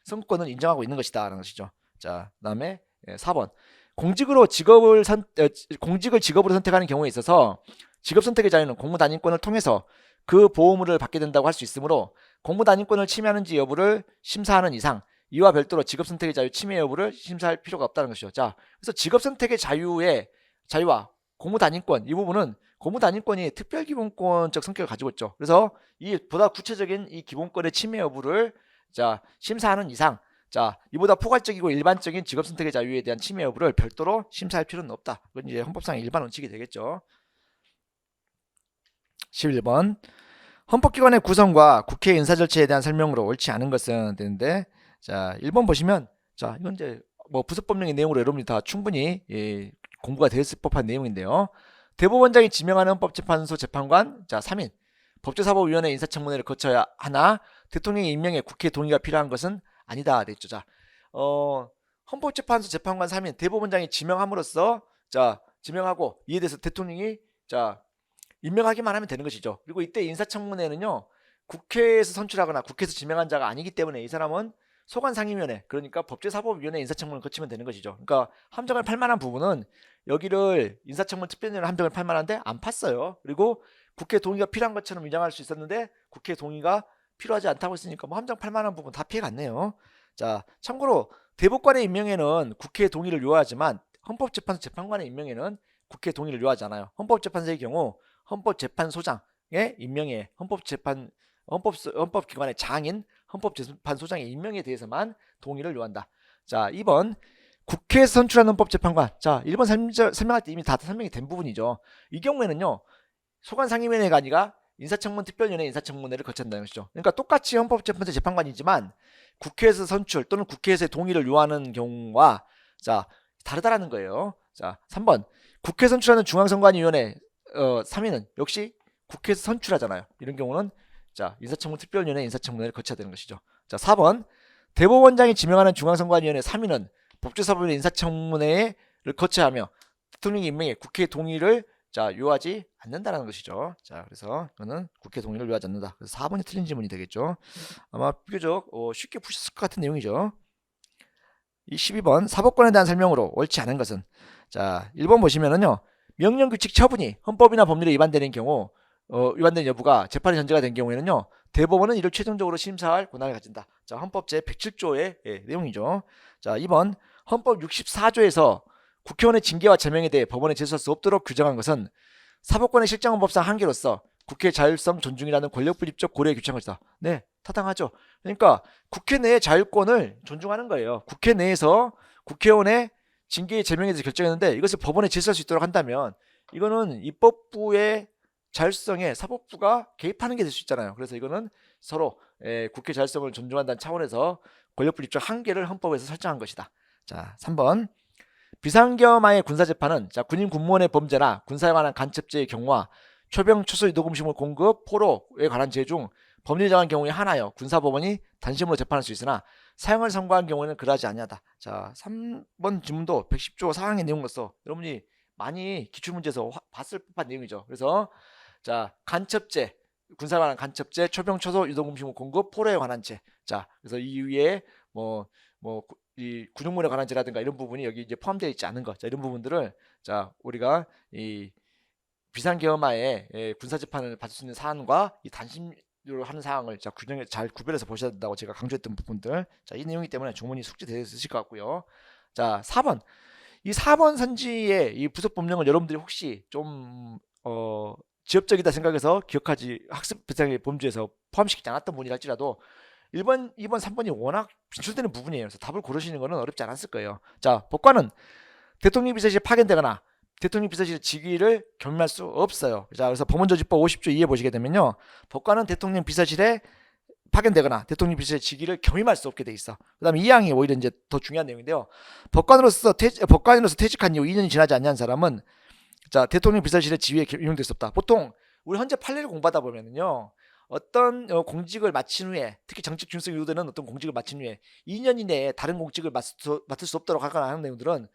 선거권을 인정하고 있는 것이다라는 것이죠. 자, 그다음에 4번 공직을 직업으로 선택하는 경우에 있어서 직업 선택의 자유는 공무단임권을 통해서 그 보호물을 받게 된다고 할 수 있으므로 공무단임권을 침해하는지 여부를 심사하는 이상 이와 별도로 직업 선택의 자유 침해 여부를 심사할 필요가 없다는 것이죠. 자, 그래서 직업 선택의 자유와 공무단임권 이 부분은 공무단임권이 특별기본권적 성격을 가지고 있죠. 그래서 이 보다 구체적인 이 기본권의 침해 여부를 자 심사하는 이상 자 이보다 포괄적이고 일반적인 직업 선택의 자유에 대한 침해 여부를 별도로 심사할 필요는 없다. 그건 이제 헌법상 일반 원칙이 되겠죠. 11번 헌법기관의 구성과 국회 인사 절차에 대한 설명으로 옳지 않은 것은 되는데 자 1번 보시면 자 이건 이제 뭐 부속법령의 내용으로 여러분이 다 충분히 공부가 되었을 법한 내용인데요. 대법원장이 지명하는 헌법재판소 재판관 자 3인 법제사법위원회 인사청문회를 거쳐야 하나 대통령의 임명에 국회 동의가 필요한 것은 아니다 됐죠. 자 헌법재판소 재판관 3인 대법원장이 지명함으로써 자 지명하고 이에 대해서 대통령이 자 임명하기만 하면 되는 것이죠. 그리고 이때 인사청문회는요 국회에서 선출하거나 국회에서 지명한 자가 아니기 때문에 이 사람은 소관상임위원회 그러니까 법제사법위원회 인사청문을 거치면 되는 것이죠. 그러니까 함정을 팔 만한 부분은 여기를 인사청문 특별위원회 함정을 팔 만한데 안 팠어요. 그리고 국회 동의가 필요한 것처럼 위장할 수 있었는데 국회 동의가 필요하지 않다고 했으니까 뭐 함정 팔 만한 부분 다 피해갔네요. 자 참고로 대법관의 임명에는 국회 동의를 요하지만 헌법재판소 재판관의 임명에는 국회 동의를 요하지 않아요. 헌법재판소의 경우 헌법재판소장의 임명에 헌법기관의 장인 헌법재판소장의 임명에 대해서만 동의를 요한다. 자 2번 국회에서 선출한 헌법재판관 자 1번 설명할 때 이미 다 설명이 된 부분이죠. 이 경우에는요 소관상임위원회가 아니라 인사청문 특별위원회 인사청문회를 거친다는 것이죠. 그러니까 똑같이 헌법재판소 재판관이지만 국회에서 선출 또는 국회에서의 동의를 요하는 경우와 자 다르다라는 거예요. 자 3번 국회 선출하는 중앙선관위원회 3위는 역시 국회에서 선출하잖아요. 이런 경우는 자 인사청문 특별위원회 인사청문회를 거쳐야 되는 것이죠. 자 4번 대법원장이 지명하는 중앙선관위원회 3위는 법제사법위원회 인사청문회를 거쳐야 하며 대통령의 임명에 국회 동의를 자 요하지 않는다라는 것이죠. 자 그래서 이거는 국회 동의를 요하지 않는다. 그래서 4번이 틀린 질문이 되겠죠. 아마 비교적 쉽게 푸셨을 것 같은 내용이죠. 이 12번 사법권에 대한 설명으로 옳지 않은 것은 자 1번 보시면은요 명령 규칙 처분이 헌법이나 법률에 위반되는 경우 위반된 여부가 재판의 전제가 된 경우에는요 대법원은 이를 최종적으로 심사할 권한을 가진다. 자 헌법 제 107조의 내용이죠. 자 2번 헌법 64조에서 국회의원의 징계와 제명에 대해 법원에 제소할 수 없도록 규정한 것은 사법권의 실정헌법상 한계로서 국회의 자율성 존중이라는 권력분립적 고려에 규정한 것이다. 네 타당하죠. 그러니까 국회 내의 자율권을 존중하는 거예요. 국회 내에서 국회의원의 징계의 제명에 대해서 결정했는데 이것을 법원에 제소할 수 있도록 한다면 이거는 입법부의 자율성에 사법부가 개입하는 게 될 수 있잖아요. 그래서 이거는 서로 국회 자율성을 존중한다는 차원에서 권력분립적 한계를 헌법에서 설정한 것이다. 자 3번 비상경마의 군사재판은 자 군인 군무원의 범죄나 군사에 관한 간첩죄의 경우와 초병 초소 유도금식물 공급 포로에 관한 죄 중 법률이 정한 경우에 하나여 군사법원이 단심으로 재판할 수 있으나 사형을 선고한 경우에는 그러하지 아니하다. 자 3번 질문도 110조 사항의 내용으로서 여러분이 많이 기출문제에서 봤을 법한 내용이죠. 그래서 자 간첩죄 군사에 관한 간첩죄 초병 초소 유도금식물 공급 포로에 관한 죄 자 그래서 이 위에 이 구조물에 관한 죄라든가 이런 부분이 여기 이제 포함되어 있지 않은 것, 자 이런 부분들을 자 우리가 이 비상계엄하에 군사재판을 받을 수 있는 사안과 이 단심 하는 사항을 자 규정에 잘 구별해서 보셔야 된다고 제가 강조했던 부분들. 자, 이 내용이기 때문에 주문이 숙지되어 있으실 것 같고요. 자, 4번. 이 4번 선지의 이 부속 법령을 여러분들이 혹시 좀 지엽적이다 생각해서 기억하지 학습 배상의 범주에서 포함시키지 않았던 분이랄지라도 1번, 2번, 3번이 워낙 빈출되는 부분이에요. 그래서 답을 고르시는 것은 어렵지 않았을 거예요. 자, 법관은 대통령 비서실에 파견되거나 대통령 비서실의 직위를 겸임할 수 없어요. 자, 그래서 법원조직법 50조 2에 보시게 되면요, 법관은 대통령 비서실에 파견되거나 대통령 비서실의 직위를 겸임할 수 없게 돼 있어. 그다음에 이 항이 오히려 이제 더 중요한 내용인데요. 법관으로서 퇴직한 이후 2년이 지나지 않는 사람은 자, 대통령 비서실의 지위에 임용될 수 없다. 보통 우리 현재 판례를 공부하다 보면은요, 어떤 공직을 마친 후에, 특히 정직 중립성 이유되는 어떤 공직을 마친 후에 2년 이내에 다른 공직을 맡을 수 없도록 하거나 하는 내용들은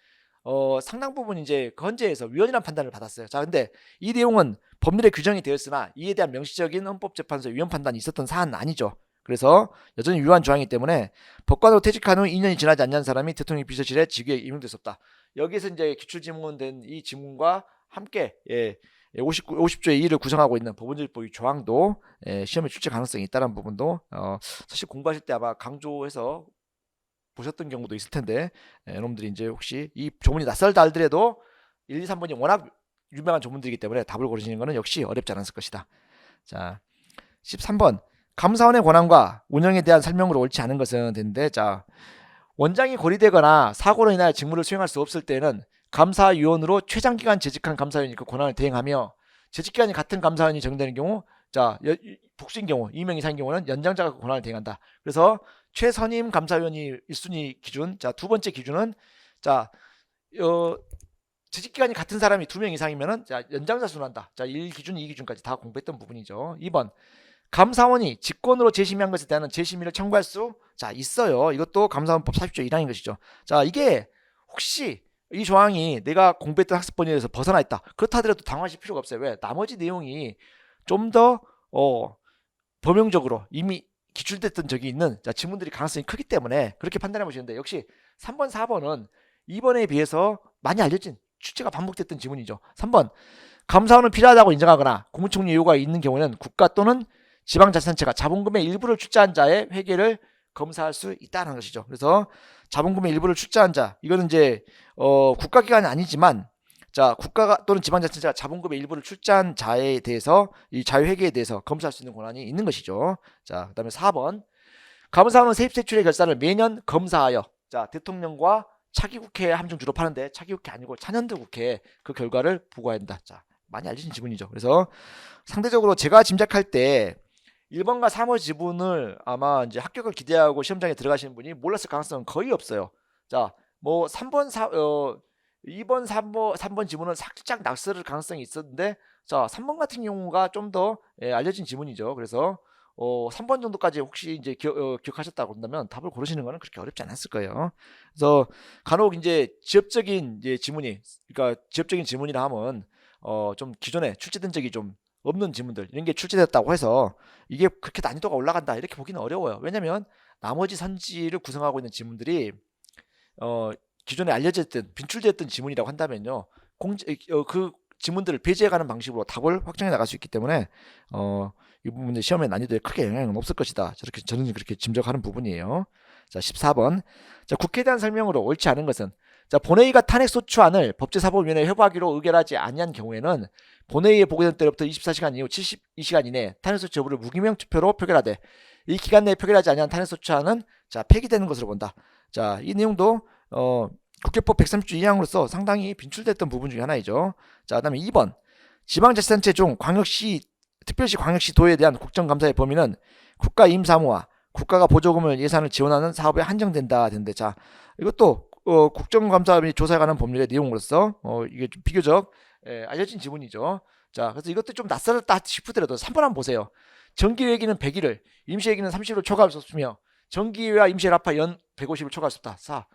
상당 부분 이제 헌재에서 위헌이라는 판단을 받았어요. 자, 근데 이 내용은 법률에 규정이 되었으나 이에 대한 명시적인 헌법재판소의 위헌 판단이 있었던 사안은 아니죠. 그래서 여전히 유효한 조항이기 때문에 법관으로 퇴직한 후 2년이 지나지 않는 사람이 대통령 비서실에 직위에 임용될 수 없다. 여기서 이제 기출지문된 이 지문과 함께 50조의 2를 구성하고 있는 법원조직법의 조항도 시험에 출제 가능성이 있다는 부분도 사실 공부하실 때 아마 강조해서 보셨던 경우도 있을 텐데, 여러분들이 이제 혹시 이 조문이 낯설다 하더라도 1, 2, 3번이 워낙 유명한 조문들이기 때문에 답을 고르시는 것은 역시 어렵지 않았을 것이다. 자, 13번. 감사원의 권한과 운영에 대한 설명으로 옳지 않은 것은 되는데, 자, 원장이 고리되거나 사고로 인하여 직무를 수행할 수 없을 때는 감사위원으로 최장기간 재직한 감사위원이 그 권한을 대행하며, 재직기간이 같은 감사위원이 정되는 경우, 자, 복수인 경우 2명 이상인 경우는 연장자가 그 권한을 대행한다. 그래서 최선임 감사위원이 1순위 기준, 자, 두 번째 기준은 자, 재직기간이 같은 사람이 2명 이상이면은 자, 연장자 순한다. 자, 1기준, 2기준까지 다 공부했던 부분이죠. 2번. 감사원이 직권으로 재심의한 것에 대한 재심의를 청구할 수 자, 있어요. 이것도 감사원법 40조 1항인 것이죠. 자, 이게 혹시 이 조항이 내가 공부했던 학습 범위에서 벗어나 있다. 그렇다 하더라도 당황하실 필요가 없어요. 왜? 나머지 내용이 좀 더 범용적으로 이미 기출됐던 적이 있는 자, 지문들이 가능성이 크기 때문에 그렇게 판단해 보시는데, 역시 3번, 4번은 2번에 비해서 많이 알려진 출제가 반복됐던 지문이죠. 3번. 감사원은 필요하다고 인정하거나 국무총리 요구가 있는 경우에는 국가 또는 지방자치단체가 자본금의 일부를 출자한 자의 회계를 검사할 수 있다는 것이죠. 그래서 자본금의 일부를 출자한 자, 이거는 이제 국가기관이 아니지만 자, 국가가 또는 지방자치단체가 자본금의 일부를 출자한 자에 대해서 이 자유회계에 대해서 검사할 수 있는 권한이 있는 것이죠. 자, 그다음에 4번. 감사원은 세입세출의 결산을 매년 검사하여 자, 대통령과 차기국회에 함정 주로 파는데 차기국회 아니고 차년도 국회에 그 결과를 보고해야 한다. 자, 많이 알려진 지문이죠. 그래서 상대적으로 제가 짐작할 때 1번과 3번 지문을 아마 이제 합격을 기대하고 시험장에 들어가시는 분이 몰랐을 가능성은 거의 없어요. 자, 뭐 2번, 3번 지문은 살짝 낯설 가능성이 있었는데, 자, 3번 같은 경우가 좀 더 알려진 지문이죠. 그래서 3번 정도까지 혹시 이제 기억하셨다고 한다면 답을 고르시는 거는 그렇게 어렵지 않았을 거예요. 그래서 간혹 이제 지엽적인 이제 지문이, 그러니까 지엽적인 지문이라 하면 좀 기존에 출제된 적이 좀 없는 지문들, 이런 게 출제됐다고 해서 이게 그렇게 난이도가 올라간다 이렇게 보기는 어려워요. 왜냐면 나머지 선지를 구성하고 있는 지문들이 기존에 알려졌던 빈출됐던 지문이라고 한다면요, 그 지문들을 배제해가는 방식으로 답을 확정해 나갈 수 있기 때문에 이 부분은 시험의 난이도에 크게 영향은 없을 것이다. 저렇게 저는 그렇게 짐작하는 부분이에요. 자, 14번. 자, 국회에 대한 설명으로 옳지 않은 것은, 자, 본회의가 탄핵소추안을 법제사법위원회에 회부하기로 의결하지 아니한 경우에는 본회의에 보고된 때로부터 24시간 이후 72시간 이내에 탄핵소추 여부를 무기명 투표로 표결하되 이 기간 내에 표결하지 아니한 탄핵소추안은 자, 폐기되는 것으로 본다. 자, 이 내용도 국회법 130조 2항으로서 상당히 빈출됐던 부분 중에 하나이죠. 자, 그다음에 2번. 지방자치단체 중 광역시, 특별시 광역시 도에 대한 국정감사의 범위는 국가 임사무와 국가가 보조금을 예산을 지원하는 사업에 한정된다 되는데, 자, 이것도 국정감사 및 조사에 관한 법률의 내용으로서 이게 좀 비교적 알려진 지문이죠. 자, 그래서 이것도 좀 낯설다 싶더라도 3번 한번 보세요. 정기회기는 100일을, 임시회기는 30일을 초과할 수 없으며 정기회와 임시회를 합하 연 150을 초과할 수 없다. 자,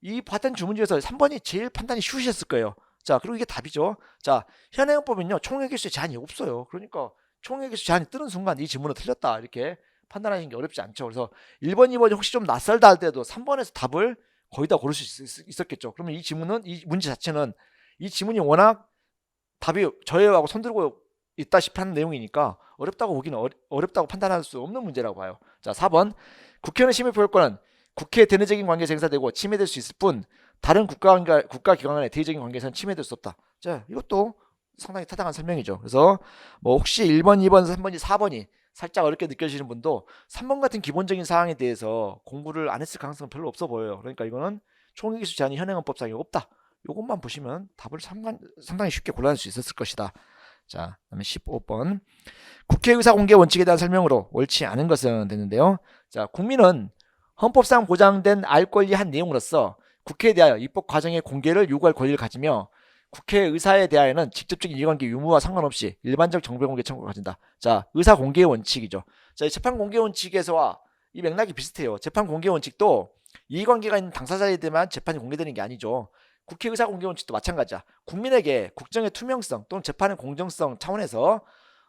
이 봤던 주문 중에서 3번이 제일 판단이 쉬우셨을 거예요. 자, 그리고 이게 답이죠. 자, 현행법은요, 총회기수에 제한이 없어요. 그러니까 총회기수 제한이 뜨는 순간 이 지문은 틀렸다 이렇게 판단하는 게 어렵지 않죠. 그래서 1번, 2번이 혹시 좀 낯설다 할 때도 3번에서 답을 거의 다 고를 수 있었겠죠. 그러면 이 지문은, 이 문제 자체는 이 지문이 워낙 답이 저예하고 손들고 있다시피 하는 내용이니까 어렵다고 보기는 어렵다고 판단할 수 없는 문제라고 봐요. 자, 4번. 국회의원의 심의 표결권은 국회의 대내적인 관계에서 행사되고 침해될 수 있을 뿐 다른 국가기관 간의 대외적인 관계에서는 침해될 수 없다. 자, 이것도 상당히 타당한 설명이죠. 그래서 뭐 혹시 1번, 2번, 3번이 4번이 살짝 어렵게 느껴지는 분도 3번 같은 기본적인 사항에 대해서 공부를 안 했을 가능성은 별로 없어 보여요. 그러니까 이거는 총회기수 제한이 현행헌법상에 없다. 이것만 보시면 답을 상당히 쉽게 골라낼 수 있었을 것이다. 자, 그다음에 15번. 국회 의사 공개 원칙에 대한 설명으로 옳지 않은 것은 됐는데요. 자, 국민은 헌법상 보장된 알 권리 한 내용으로서 국회에 대하여 입법 과정의 공개를 요구할 권리를 가지며 국회 의사에 대하여는 직접적인 이해관계 유무와 상관없이 일반적 정보 공개 청구를 가진다. 자, 의사 공개 원칙이죠. 자, 재판 공개 원칙에서와 이 맥락이 비슷해요. 재판 공개 원칙도 이해관계가 있는 당사자에 대한 재판이 공개되는 게 아니죠. 국회 의사 공개 원칙도 마찬가지야. 국민에게 국정의 투명성 또는 재판의 공정성 차원에서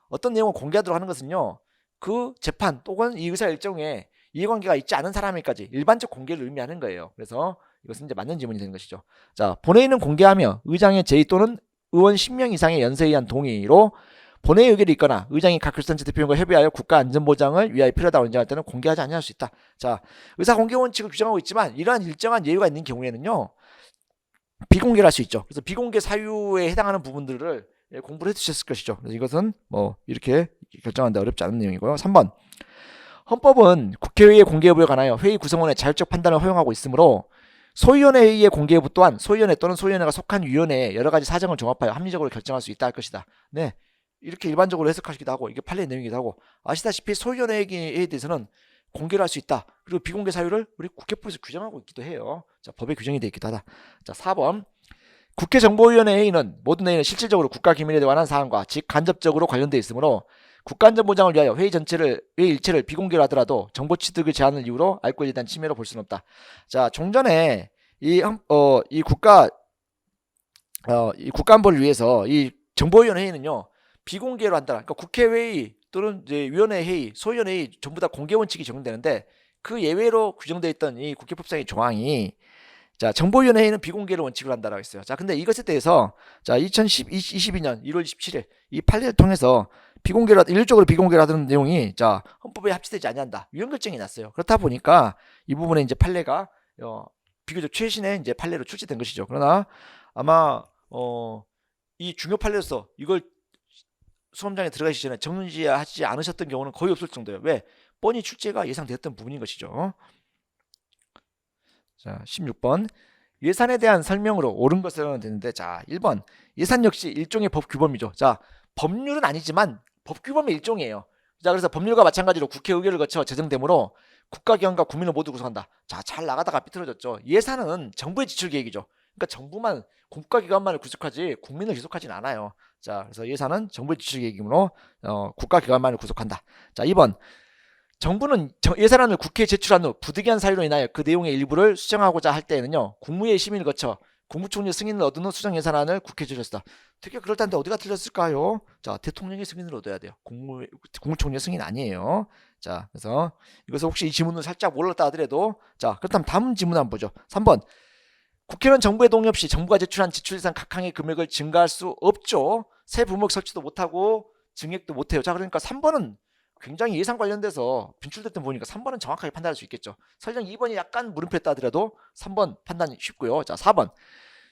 어떤 내용을 공개하도록 하는 것은요, 그 재판 또는 이 의사 일정에 이해관계가 있지 않은 사람에게까지 일반적 공개를 의미하는 거예요. 그래서 이것은 이제 맞는 지문이 되는 것이죠. 자, 본회의는 공개하며 의장의 제의 또는 의원 10명 이상의 연세에 의한 동의로 본회의 의결이 있거나 의장이 각 결산체 대표님과 협의하여 국가 안전보장을 위하여 필요하다고 인정할 때는 공개하지 아니할 수 있다. 자, 의사 공개 원칙을 규정하고 있지만 이러한 일정한 예외가 있는 경우에는요, 비공개를 할 수 있죠. 그래서 비공개 사유에 해당하는 부분들을 공부를 해두셨을 것이죠. 그래서 이것은 뭐 이렇게 결정하는데 어렵지 않은 내용이고요. 3번. 헌법은 국회의회 공개 여부에 관하여 회의 구성원의 자율적 판단을 허용하고 있으므로 소위원회 회의의 공개 여부 또한 소위원회 또는 소위원회가 속한 위원회의 여러 가지 사정을 종합하여 합리적으로 결정할 수 있다 할 것이다. 네, 이렇게 일반적으로 해석하시기도 하고 이게 판례 내용이기도 하고 아시다시피 소위원회에 대해서는 공개를 할 수 있다. 그리고 비공개 사유를 우리 국회법에서 규정하고 있기도 해요. 자, 법에 규정이 되어 있기도 하다. 자, 4번. 국회정보위원회 회의는 모든 회의는 실질적으로 국가기밀에 관한 사항과 즉 간접적으로 관련되어 있으므로 국가안전보장을 위하여 회의 일체를 비공개로 하더라도 정보 취득을 제한을 이유로 알 권리에 대한 침해로 볼 수는 없다. 자, 종전에 이 국가안보를 위해서 이 정보위원회 회의는요, 비공개로 한다. 그러니까 국회회의 또는 이제 위원회 회의, 소위원회 회의 전부 다 공개 원칙이 적용되는데 그 예외로 규정되어 있던 이 국회법상의 조항이 자, 정보위원회 회의는 비공개를 원칙으로 한다라고 했어요. 자, 근데 이것에 대해서 자, 2022년 1월 27일 이 판례를 통해서 일률적으로 비공개를 하던 내용이 자, 헌법에 합치되지 아니한다. 유연 결정이 났어요. 그렇다 보니까 이 부분에 이제 판례가 비교적 최신의 이제 판례로 출제된 것이죠. 그러나 아마 이 중요 판례로서 이걸 수험장에 들어가시기 전에 정리하지 않으셨던 경우는 거의 없을 정도예요. 왜? 뻔히 출제가 예상되었던 부분인 것이죠. 자, 16번. 예산에 대한 설명으로 옳은 것은 되는데, 자, 1번. 예산 역시 일종의 법규범이죠. 자, 법률은 아니지만 법규범의 일종이에요. 자, 그래서 법률과 마찬가지로 국회 의결을 거쳐 제정되므로 국가기관과 국민을 모두 구성한다. 자, 잘 나가다가 삐뚤어졌죠. 예산은 정부의 지출 계획이죠. 그러니까 정부만 국가기관만을 구속하지 국민을 구속하진 않아요. 자, 그래서 예산은 정부의 지출 계획이므로 국가기관만을 구속한다. 자, 2번. 정부는 예산안을 국회에 제출한 후 부득이한 사유로 인하여 그 내용의 일부를 수정하고자 할 때에는요, 국무회의 심의를 거쳐 국무총리 승인을 얻은 후 수정 예산안을 국회에 제출했다. 되게 그럴듯한데 어디가 틀렸을까요? 자, 대통령의 승인을 얻어야 돼요. 국무총리의 승인 아니에요. 자, 그래서 이것을 혹시 이 지문을 살짝 몰랐다 하더라도 자, 그렇다면 다음 지문 한번 보죠. 3번. 국회는 정부의 동의 없이 정부가 제출한 지출예산 각 항의 금액을 증가할 수 없죠. 새 부목 설치도 못하고 증액도 못해요. 자, 그러니까 3번은 굉장히 예산 관련돼서 빈출됐던 부분이니까 3번은 정확하게 판단할 수 있겠죠. 설령 2번이 약간 물음표했다 하더라도 3번 판단이 쉽고요. 자, 4번.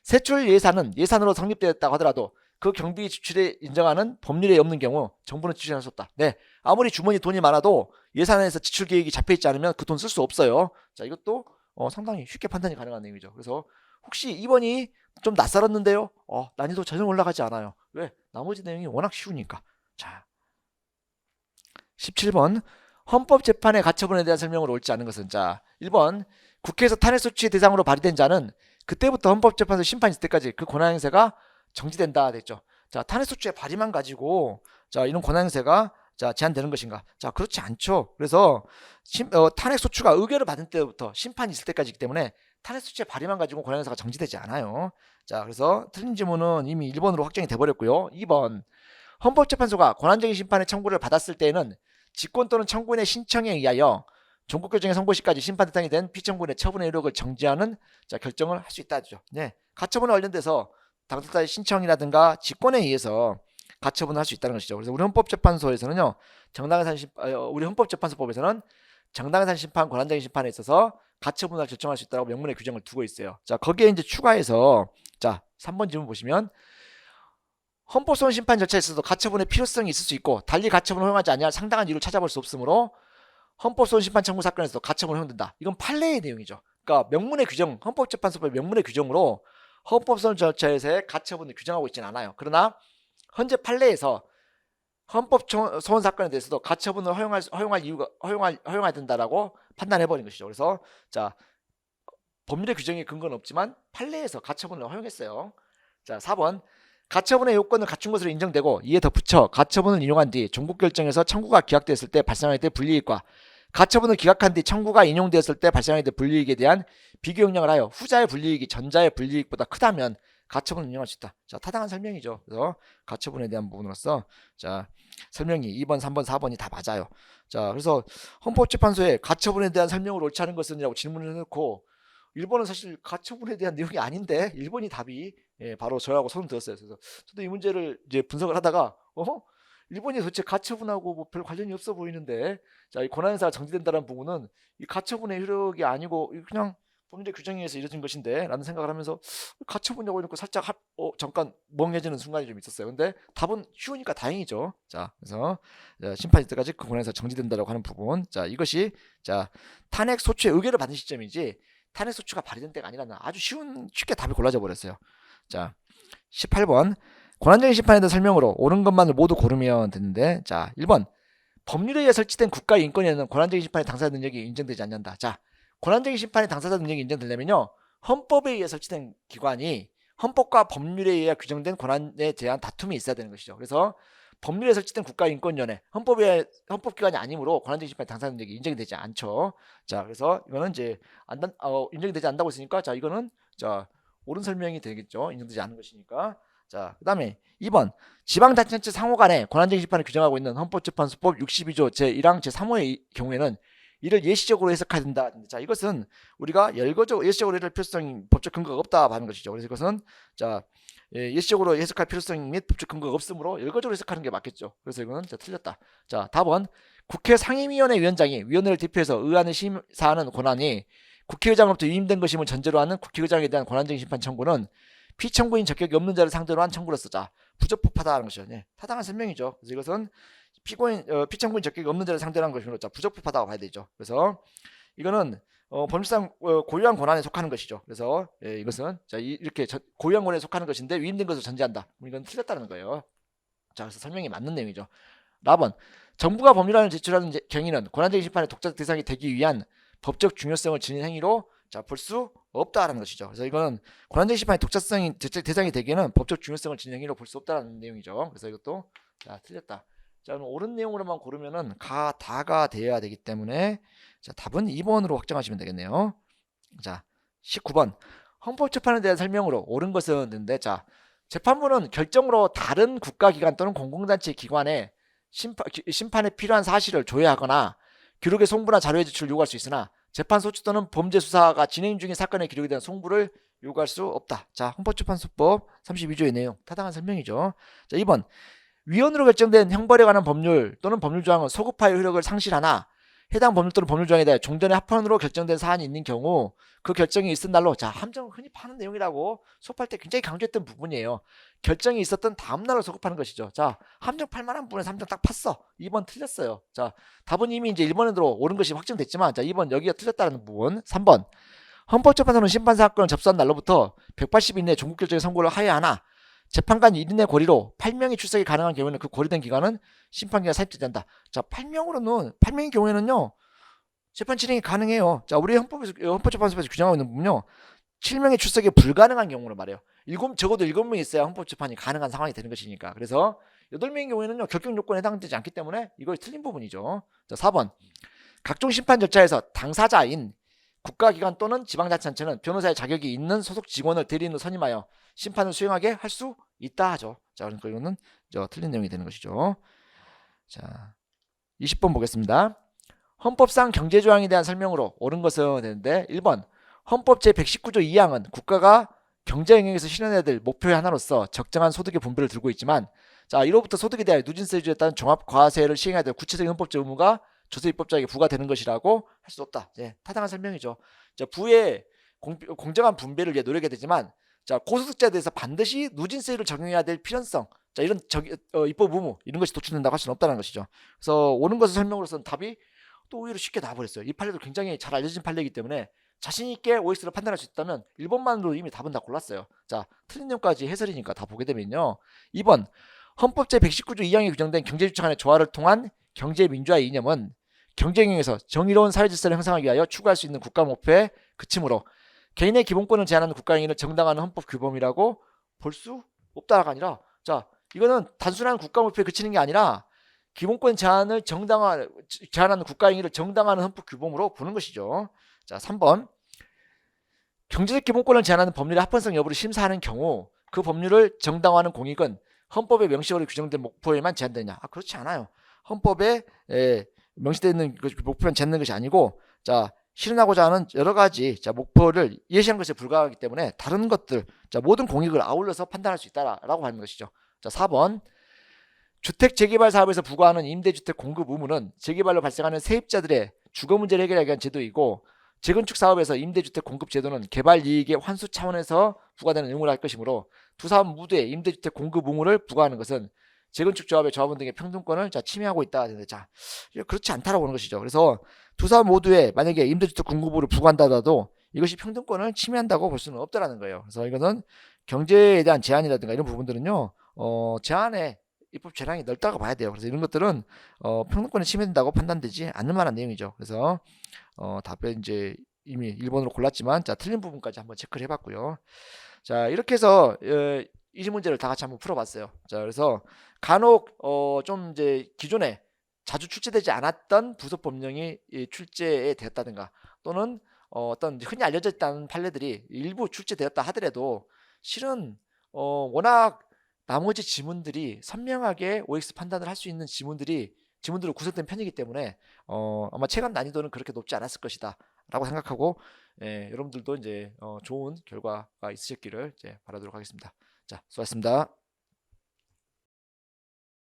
세출 예산은 예산으로 성립되었다고 하더라도 그 경비 지출에 인정하는 법률에 없는 경우 정부는 지출할 수 없다. 네, 아무리 주머니 돈이 많아도 예산에서 지출 계획이 잡혀있지 않으면 그 돈 쓸 수 없어요. 자, 이것도 상당히 쉽게 판단이 가능한 내용이죠. 그래서 혹시 2번이 좀 낯설었는데요, 난이도 전혀 올라가지 않아요. 왜? 나머지 내용이 워낙 쉬우니까. 자, 17번. 헌법재판의 가처분에 대한 설명으로 옳지 않은 것은 자, 1번. 국회에서 탄핵소추의 대상으로 발의된 자는 그때부터 헌법재판소 심판이 있을 때까지 그 권한행사가 정지된다 됐죠. 자, 탄핵소추의 발의만 가지고 자, 이런 권한행사가 자, 제한되는 것인가? 자, 그렇지 않죠. 그래서 탄핵소추가 의결을 받은 때부터 심판이 있을 때까지이기 때문에 탄핵소추의 발의만 가지고 권한행사가 정지되지 않아요. 자, 그래서 틀린 지문은 이미 1번으로 확정이 돼버렸고요. 2번. 헌법재판소가 권한적인 심판의 청구를 받았을 때에는 직권 또는 청구인의 신청에 의하여 종국결정의 선고 시까지 심판 대상이 된 피청구인의 처분의 효력을 정지하는 자, 결정을 할 수 있다죠. 네, 가처분에 관련돼서 당사자의 신청이라든가 직권에 의해서 가처분을 할 수 있다는 것이죠. 그래서 우리 헌법재판소에서는요, 우리 헌법재판소법에서는 정당한 심판, 권한쟁의 심판에 있어서 가처분을 결정할 수 있다고 명문의 규정을 두고 있어요. 자, 거기에 이제 추가해서 자, 3번 질문 보시면 헌법소원 심판 절차에 있어서 가처분의 필요성이 있을 수 있고 달리 가처분을 허용하지 아니할 상당한 이유를 찾아볼 수 없으므로 헌법소원 심판 청구 사건에서 가처분을 허용된다. 이건 판례의 내용이죠. 그러니까 명문의 규정, 헌법재판소법 명문의 규정으로 헌법소원 절차에서의 가처분을 규정하고 있지는 않아요. 그러나 현재 판례에서 헌법소원 사건에 대해서도 가처분을 허용해야 된다라고 판단해버린 것이죠. 그래서 자, 법률의 규정에 근거는 없지만 판례에서 가처분을 허용했어요. 자, 4번 가처분의 요건을 갖춘 것으로 인정되고 이에 덧붙여 가처분을 인용한 뒤 종국 결정에서 청구가 기각되었을 때 발생하게 될 불이익과 가처분을 기각한 뒤 청구가 인용되었을 때 발생하게 될 불이익에 대한 비교 영향을 하여 후자의 불이익이 전자의 불이익보다 크다면 가처분을 인용할 수 있다. 자, 타당한 설명이죠. 그래서 가처분에 대한 부분으로서 자, 설명이 2번, 3번, 4번이 다 맞아요. 자, 그래서 헌법재판소에 가처분에 대한 설명을 옳지 않은 것은 이라고 질문을 해놓고 1번은 사실 가처분에 대한 내용이 아닌데 1번이 답이 바로 저하고 손을 들었어요. 그래서 저도 이 문제를 이제 분석을 하다가 1번이 도대체 가처분하고 뭐 별 관련이 없어 보이는데 자, 이 권한행사가 정지된다는 부분은 이 가처분의 효력이 아니고 그냥 법률의 규정에 의해서 이루어진 것인데 라는 생각을 하면서 가처분이라고 해놓고 살짝 잠깐 멍해지는 순간이 좀 있었어요. 근데 답은 쉬우니까 다행이죠. 자, 그래서 심판일 때까지 그 권한에서 정지된다라고 하는 부분. 자, 이것이 자, 탄핵 소추의 의결을 받은 시점이지 탄핵 소추가 발의된 때가 아니라는 아주 쉽게 답이 골라져 버렸어요. 자, 18번 권한쟁의 심판에 대한 설명으로 옳은 것만을 모두 고르면 되는데 자, 1번 법률에 의해 설치된 국가의 인권에는 권한쟁의 심판의 당사자 능력이 인정되지 않는다. 자, 권한쟁의 심판의 당사자 능력이 인정되려면요, 헌법에 의해 설치된 기관이 헌법과 법률에 의해 규정된 권한에 대한 다툼이 있어야 되는 것이죠. 그래서 법률에 설치된 국가인권위원회, 헌법기관이 아니므로 권한쟁의 심판의 당사자 능력이 인정이 되지 않죠. 자, 그래서 이거는 이제 인정이 되지 않는다고 했으니까 자, 이거는 자, 옳은 설명이 되겠죠. 인정되지 않은 것이니까. 자, 그 다음에 2번 지방자치단체 상호 간에 권한쟁의 심판을 규정하고 있는 헌법재판소법 62조 제1항 제3호의 경우에는 이를 예시적으로 해석해야 된다. 자, 이것은 우리가 예시적으로 해석할 필요성이 법적 근거가 없다 하는 것이죠. 그래서 이것은 자, 예시적으로 해석할 필요성 및 법적 근거가 없으므로 열거적으로 해석하는 게 맞겠죠. 그래서 이거는 틀렸다. 자, 답은 국회 상임위원회 위원장이 위원회를 대표해서 의안을 심사하는 권한이 국회의장으로부터 위임된 것임을 전제로 하는 국회의장에 대한 권한쟁의 심판 청구는 피청구인 적격이 없는 자를 상대로 한 청구로서 자, 부적법하다는 것이죠. 타당한 설명이죠. 그래서 이것은 피청구인 적격이 없는 자를 상대로 한 것이므로 자, 부적법하다고 봐야 되죠. 그래서 이거는 법률상 고유한 권한에 속하는 것이죠. 그래서 이것은 자, 이렇게 고유한 권한에 속하는 것인데 위임된 것을 전제한다. 이건 틀렸다는 거예요. 자, 그래서 설명이 맞는 내용이죠. 라번 정부가 법률안을 제출하는 경위는 권한쟁의 심판의 독자적 대상이 되기 위한 법적 중요성을 지닌 행위로 자, 볼 수 없다라는 것이죠. 그래서 이거는 권한쟁의 심판의 독자성이 대상이 되기에는 법적 중요성을 지닌 행위로 볼 수 없다라는 내용이죠. 그래서 이것도 자, 틀렸다. 자, 그럼 옳은 내용으로만 고르면은 다가 되어야 되기 때문에 자, 답은 2번으로 확정하시면 되겠네요. 자, 19번 헌법재판에 대한 설명으로 옳은 것은 되는데 자, 재판부는 결정으로 다른 국가기관 또는 공공단체 기관에 심판에 필요한 사실을 조회하거나 기록의 송부나 자료의 제출을 요구할 수 있으나 재판 소추 또는 범죄 수사가 진행 중인 사건의 기록에 대한 송부를 요구할 수 없다. 자, 헌법재판소법 32조의 내용 타당한 설명이죠. 자, 2번 위헌으로 결정된 형벌에 관한 법률 또는 법률 조항은 소급하여 효력을 상실하나 해당 법률 또는 법률 조항에 대해 종전의 합헌으로 결정된 사안이 있는 경우 그 결정이 있은 날로 자, 함정은 흔히 파는 내용이라고 소급할 때 굉장히 강조했던 부분이에요. 결정이 있었던 다음 날로 소급하는 것이죠. 자, 함정 팔 만한 부분에서 함정 딱 팠어. 2번 틀렸어요. 자, 답은 이미 이제 1번으로 옳은 것이 확정됐지만 자, 2번 여기가 틀렸다는 부분. 3번 헌법재판소는 심판사건을 접수한 날로부터 180일 내에 종국결정의 선고를 하여야 하나 재판관 1인의 고리로 8명이 출석이 가능한 경우에는 그 고리된 기간은 심판기가 사입되지 않는다. 자, 8명의 경우에는요, 재판 진행이 가능해요. 자, 우리 헌법재판소에서 규정하고 있는 부분요, 7명의 출석이 불가능한 경우를 말해요. 적어도 7명이 있어야 헌법재판이 가능한 상황이 되는 것이니까. 그래서 8명의 경우에는요, 결격 요건에 해당되지 않기 때문에 이걸 틀린 부분이죠. 자, 4번. 각종 심판 절차에서 당사자인 국가기관 또는 지방자치단체는 변호사의 자격이 있는 소속 직원을 대리인으로 선임하여 심판을 수행하게 할 수 있다 하죠. 자, 그러니까 이거는 틀린 내용이 되는 것이죠. 자, 20번 보겠습니다. 헌법상 경제조항에 대한 설명으로 옳은 것은 되는데 1번 헌법 제119조 2항은 국가가 경제 영역에서 실현해야 될 목표의 하나로서 적정한 소득의 분배를 들고 있지만 자, 1호부터 소득에 대한 누진세율에 따른 종합과세를 시행해야 될 구체적인 헌법적 의무가 조세입법자에게 부과되는 것이라고 할 수 없다. 예, 타당한 설명이죠. 자, 부의 공정한 분배를 위해 노력해야 되지만, 자, 고소득자에 대해서 반드시 누진세율을 적용해야 될 필연성, 자, 이런 입법 의무 이런 것이 도출된다고 할 수는 없다는 것이죠. 그래서 오는 것을 설명으로서는 답이 또 오히려 쉽게 나와버렸어요. 이 판례도 굉장히 잘 알려진 판례이기 때문에 자신 있게 OX를 판단할 수 있다면 1번만으로 이미 답은 다 골랐어요. 자, 틀린 내용까지 해설이니까 다 보게 되면요. 2번, 헌법 제119조 2항에 규정된 경제주체 간의 조화를 통한 경제민주화의 이념은 경쟁에서 정의로운 사회질서를 형성하기 위하여 추구할 수 있는 국가 목표에 그침으로 개인의 기본권을 제한하는 국가행위를 정당화하는 헌법 규범이라고 볼 수 없다가 아니라, 자, 이거는 단순한 국가 목표에 그치는 게 아니라 기본권 제한을 제한하는 국가행위를 정당화하는 헌법 규범으로 보는 것이죠. 자, 3번, 경제적 기본권을 제한하는 법률의 합헌성 여부를 심사하는 경우 그 법률을 정당화하는 공익은 헌법에 명시적으로 규정된 목표에만 제한되느냐? 그렇지 않아요. 헌법에 명시되어 있는 목표만 제한되는 것이 아니고, 자, 실현하고자 하는 여러 가지 목표를 예시한 것에 불과하기 때문에 다른 것들, 모든 공익을 아울러서 판단할 수 있다라고 하는 것이죠. 자, 4번, 주택 재개발 사업에서 부과하는 임대주택 공급 의무는 재개발로 발생하는 세입자들의 주거 문제를 해결하기 위한 제도이고, 재건축 사업에서 임대주택 공급 제도는 개발 이익의 환수 차원에서 부과되는 의무를 할 것이므로 두 사업 모두에 임대주택 공급 의무를 부과하는 것은 재건축 조합의 조합원 등의 평등권을 침해하고 있다. 자, 그렇지 않다라고 하는 것이죠. 그래서 두 사업 모두에 만약에 임대주택 공급을 부과한다 하더라도 이것이 평등권을 침해한다고 볼 수는 없다라는 거예요. 그래서 이거는 경제에 대한 제한이라든가 이런 부분들은요, 제한의 입법 재량이 넓다고 봐야 돼요. 그래서 이런 것들은 평등권에 침해된다고 판단되지 않는 만한 내용이죠. 그래서 답변 이제 이미 1번으로 골랐지만, 자, 틀린 부분까지 한번 체크를 해봤고요. 자, 이렇게 해서 이 문제를 다 같이 한번 풀어봤어요. 자, 그래서 간혹 좀 이제 기존에 자주 출제되지 않았던 부속 법령이 출제에 되었다든가, 또는 어떤 흔히 알려져 있다는 판례들이 일부 출제되었다 하더라도 실은 워낙 나머지 지문들이 선명하게 OX 판단을 할 수 있는 지문들로 구성된 편이기 때문에 아마 체감 난이도는 그렇게 높지 않았을 것이다 라고 생각하고, 여러분들도 이제 좋은 결과가 있으셨기를 이제 바라도록 하겠습니다. 자, 수고하셨습니다.